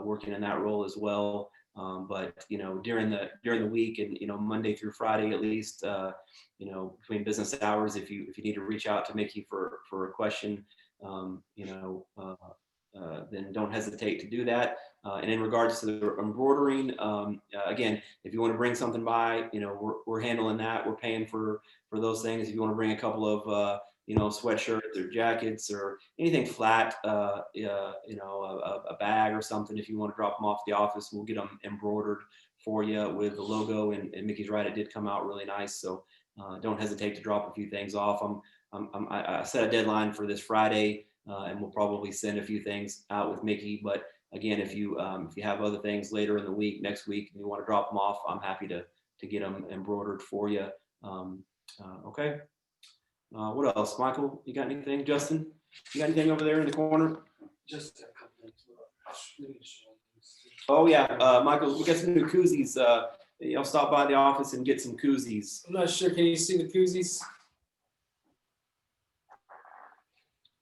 working in that role as well. But during the week, and Monday through Friday at least, between business hours, if you need to reach out to Mickey for a question, then don't hesitate to do that. And in regards to the embroidering, again, if you want to bring something by, we're handling that. We're paying for those things. If you want to bring a couple of sweatshirts or jackets or anything flat, a bag or something, if you want to drop them off at the office, we'll get them embroidered for you with the logo. And Mickey's right, it did come out really nice. So don't hesitate to drop a few things off. I set a deadline for this Friday, and we'll probably send a few things out with Mickey. But again, if you have other things later in the week, next week, and you want to drop them off, I'm happy to get them embroidered for you. Okay. What else, Michael? You got anything? Justin, you got anything over there in the corner?
Just a couple things.
Oh yeah, Michael, we got some new koozies. Stop by the office and get some koozies.
I'm not sure. Can you see the koozies?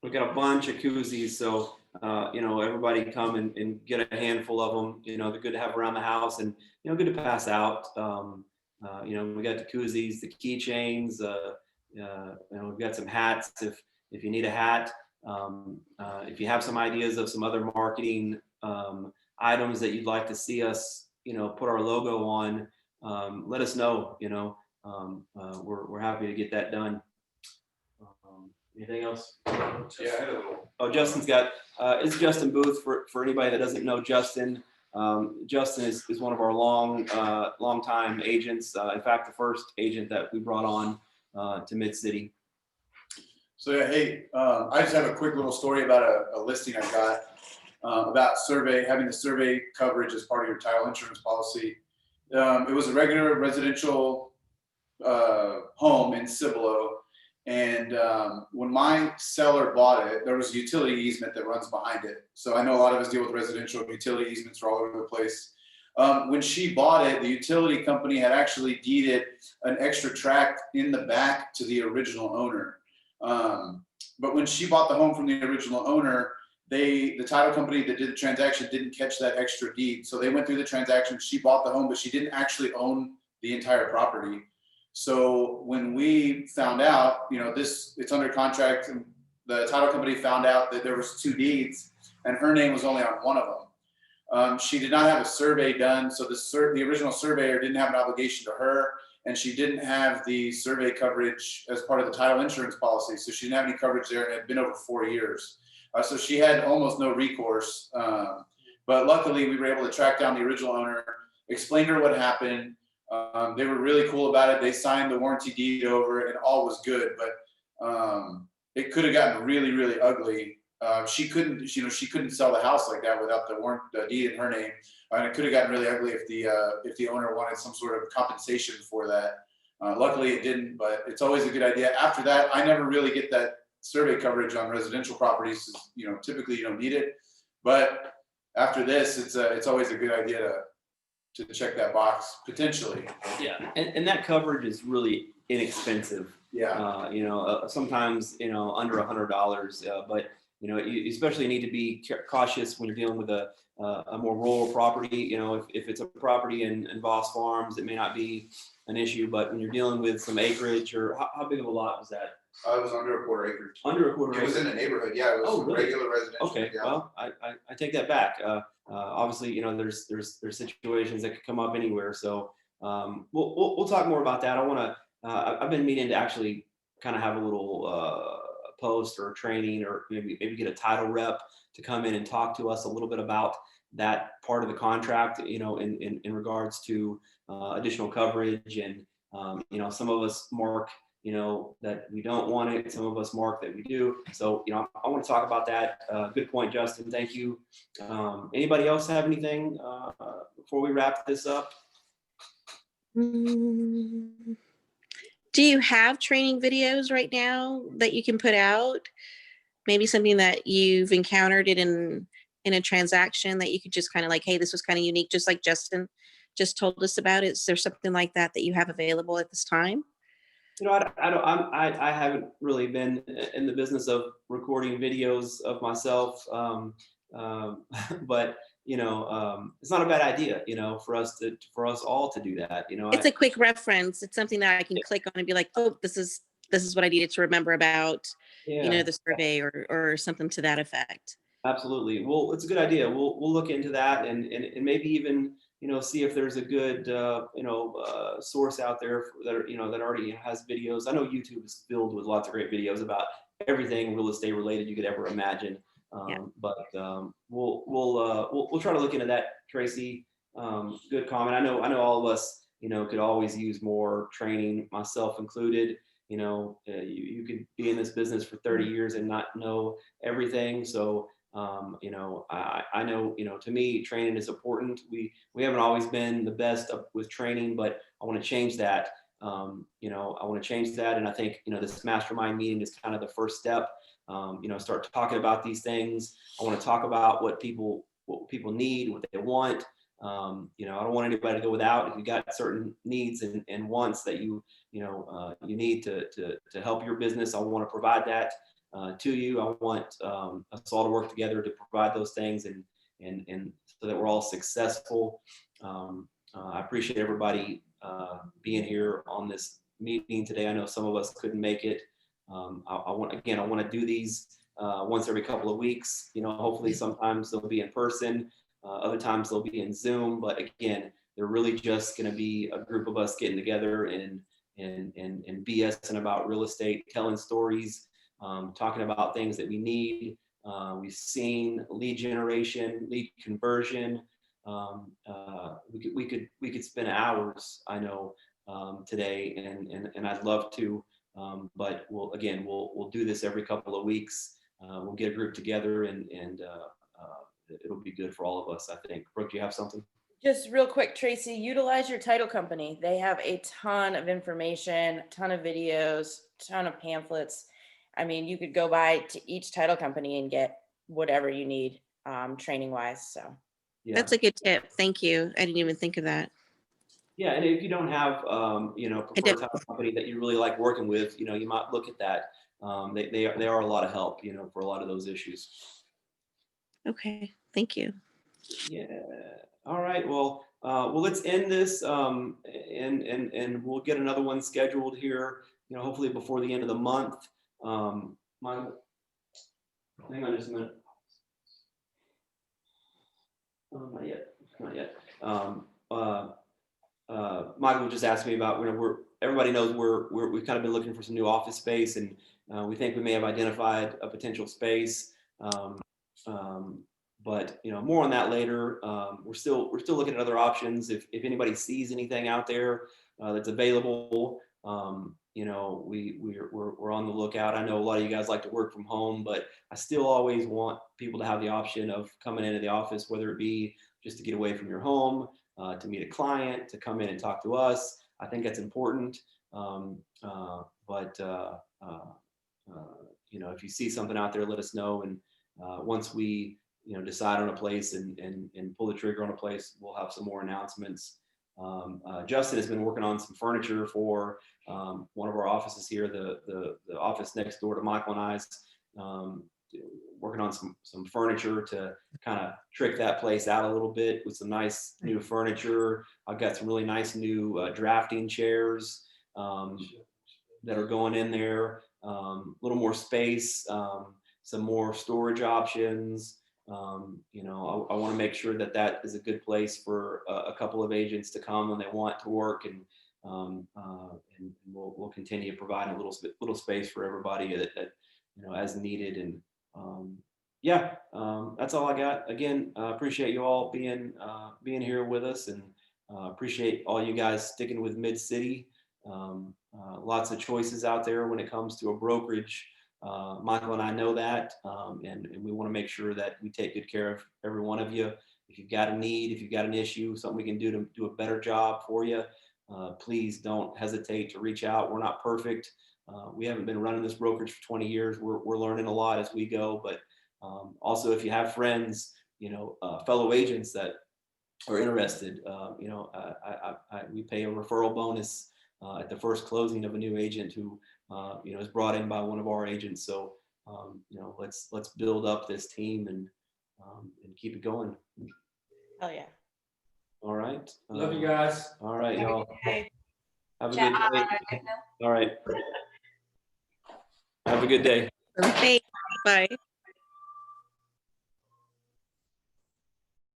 We got a bunch of koozies, so everybody come and get a handful of them. They're good to have around the house, and good to pass out. We got the koozies, the keychains. We've got some hats if you need a hat. If you have some ideas of some other marketing items that you'd like to see us, put our logo on, let us know. We're happy to get that done. Anything else?
Yeah, I had a little.
Oh, Justin's got, it's Justin Booth for anybody that doesn't know Justin. Justin is one of our long time agents. In fact, the first agent that we brought on to Mid-City.
So yeah, hey, I just have a quick little story about a listing I got about having the survey coverage as part of your title insurance policy. It was a regular residential home in Cibolo. And when my seller bought it, there was a utility easement that runs behind it. So I know a lot of us deal with residential utility easements are all over the place. When she bought it, the utility company had actually deeded an extra tract in the back to the original owner. But when she bought the home from the original owner, the title company that did the transaction didn't catch that extra deed. So they went through the transaction. She bought the home, but she didn't actually own the entire property. So when we found out, it's under contract, and the title company found out that there was 2 deeds and her name was only on one of them. She did not have a survey done. So the original surveyor didn't have an obligation to her, and she didn't have the survey coverage as part of the title insurance policy. So she didn't have any coverage there, and it had been over 4 years. So she had almost no recourse. But luckily we were able to track down the original owner, explain to her what happened. They were really cool about it. They signed the warranty deed over and all was good, but it could have gotten really, really ugly. She couldn't sell the house like that without the deed in her name. And it could have gotten really ugly if the owner wanted some sort of compensation for that. Luckily it didn't, but it's always a good idea. After that, I never really get that survey coverage on residential properties. Typically you don't need it, but after this, it's always a good idea to check that box potentially.
Yeah, and that coverage is really inexpensive.
Yeah.
Sometimes under $100, but you especially need to be cautious when you're dealing with a more rural property. If it's a property in Voss Farms, it may not be an issue, but when you're dealing with some acreage, or how big of a lot was that?
It was under a quarter acre.
Under a quarter acre.
It was in the neighborhood. Yeah, it was
really?
Regular residential.
Okay,
yeah.
well, I take that back. Obviously, there's situations that could come up anywhere. So we'll talk more about that. I've been meaning to actually kind of have a little post or a training, or maybe get a title rep to come in and talk to us a little bit about that part of the contract, in regards to additional coverage. And, some of us mark, that we don't want it. Some of us mark that we do. So, I want to talk about that. Good point, Justin. Thank you. Anybody else have anything before we wrap this up?
Do you have training videos right now that you can put out? Maybe something that you've encountered it in a transaction that you could just kind of like, hey, this was kind of unique, just like Justin just told us about. Is there something like that that you have available at this time?
I haven't really been in the business of recording videos of myself, but it's not a bad idea, for us all to do that.
It's a quick reference. It's something that I can click on and be like, oh, this is what I needed to remember about, the survey or something to that effect.
Absolutely. Well, it's a good idea. We'll look into that and maybe even, see if there's a good, source out there that already has videos. I know YouTube is filled with lots of great videos about everything real estate related you could ever imagine. But we'll try to look into that, Tracy. Good comment. I know all of us, could always use more training, myself included. You could be in this business for 30 years and not know everything. So, I know, to me, training is important. We haven't always been the best with training, but I want to change that. I want to change that. And I think, this mastermind meeting is kind of the first step. Start talking about these things. I want to talk about what people need, what they want. I don't want anybody to go without. If you got certain needs and wants that you need to help your business, I want to provide that to you. I want us all to work together to provide those things and so that we're all successful. I appreciate everybody being here on this meeting today. I know some of us couldn't make it. I want to do these once every couple of weeks. Hopefully sometimes they'll be in person. Other times they'll be in Zoom, but again, they're really just going to be a group of us getting together and BSing about real estate, telling stories, talking about things that we need. We've seen lead generation, lead conversion. We could spend hours, I know, today, and I'd love to, but we'll do this every couple of weeks. We'll get a group together and it'll be good for all of us, I think. Brooke, do you have something?
Just real quick, Tracy, utilize your title company. They have a ton of information, ton of videos, ton of pamphlets. I mean, you could go by to each title company and get whatever you need training wise. So
That's a good tip. Thank you. I didn't even think of that.
Yeah, and if you don't have, preferred title company that you really like working with, you might look at that. They are a lot of help, for a lot of those issues.
Okay, thank you.
Yeah. All right. Well, let's end this, and we'll get another one scheduled here. Hopefully before the end of the month. Hang on just a minute. Not yet. Michael just asked me about, everybody knows we've kind of been looking for some new office space, and we think we may have identified a potential space. But more on that later. We're still looking at other options. If anybody sees anything out there that's available, we're on the lookout. I know a lot of you guys like to work from home, but I still always want people to have the option of coming into the office, whether it be just to get away from your home, to meet a client, to come in and talk to us. I think that's important. If you see something out there, let us know. And once we decide on a place and pull the trigger on a place, we'll have some more announcements. Justin has been working on some furniture for one of our offices here, the office next door to Michael and I's, working on some furniture to kind of trick that place out a little bit with some nice new furniture. I've got some really nice new drafting chairs that are going in there, a little more space, some more storage options. I want to make sure that is a good place for a couple of agents to come when they want to work, and we'll continue providing a little space for everybody as needed. And that's all I got. Again, appreciate you all being here with us, and appreciate all you guys sticking with Mid-City. Lots of choices out there when it comes to a brokerage. Michael and I know that, and we want to make sure that we take good care of every one of you. If you've got a need, if you've got an issue, something we can do to do a better job for you, please don't hesitate to reach out. We're not perfect. We haven't been running this brokerage for 20 years. We're learning a lot as we go. But also, if you have friends, fellow agents that are interested, we pay a referral bonus at the first closing of a new agent who is brought in by one of our agents. So let's build up this team and keep it going.
Oh yeah.
All right.
Love you guys.
All right, y'all.
Okay.
Have a good day. All right. Have a good day.
Bye.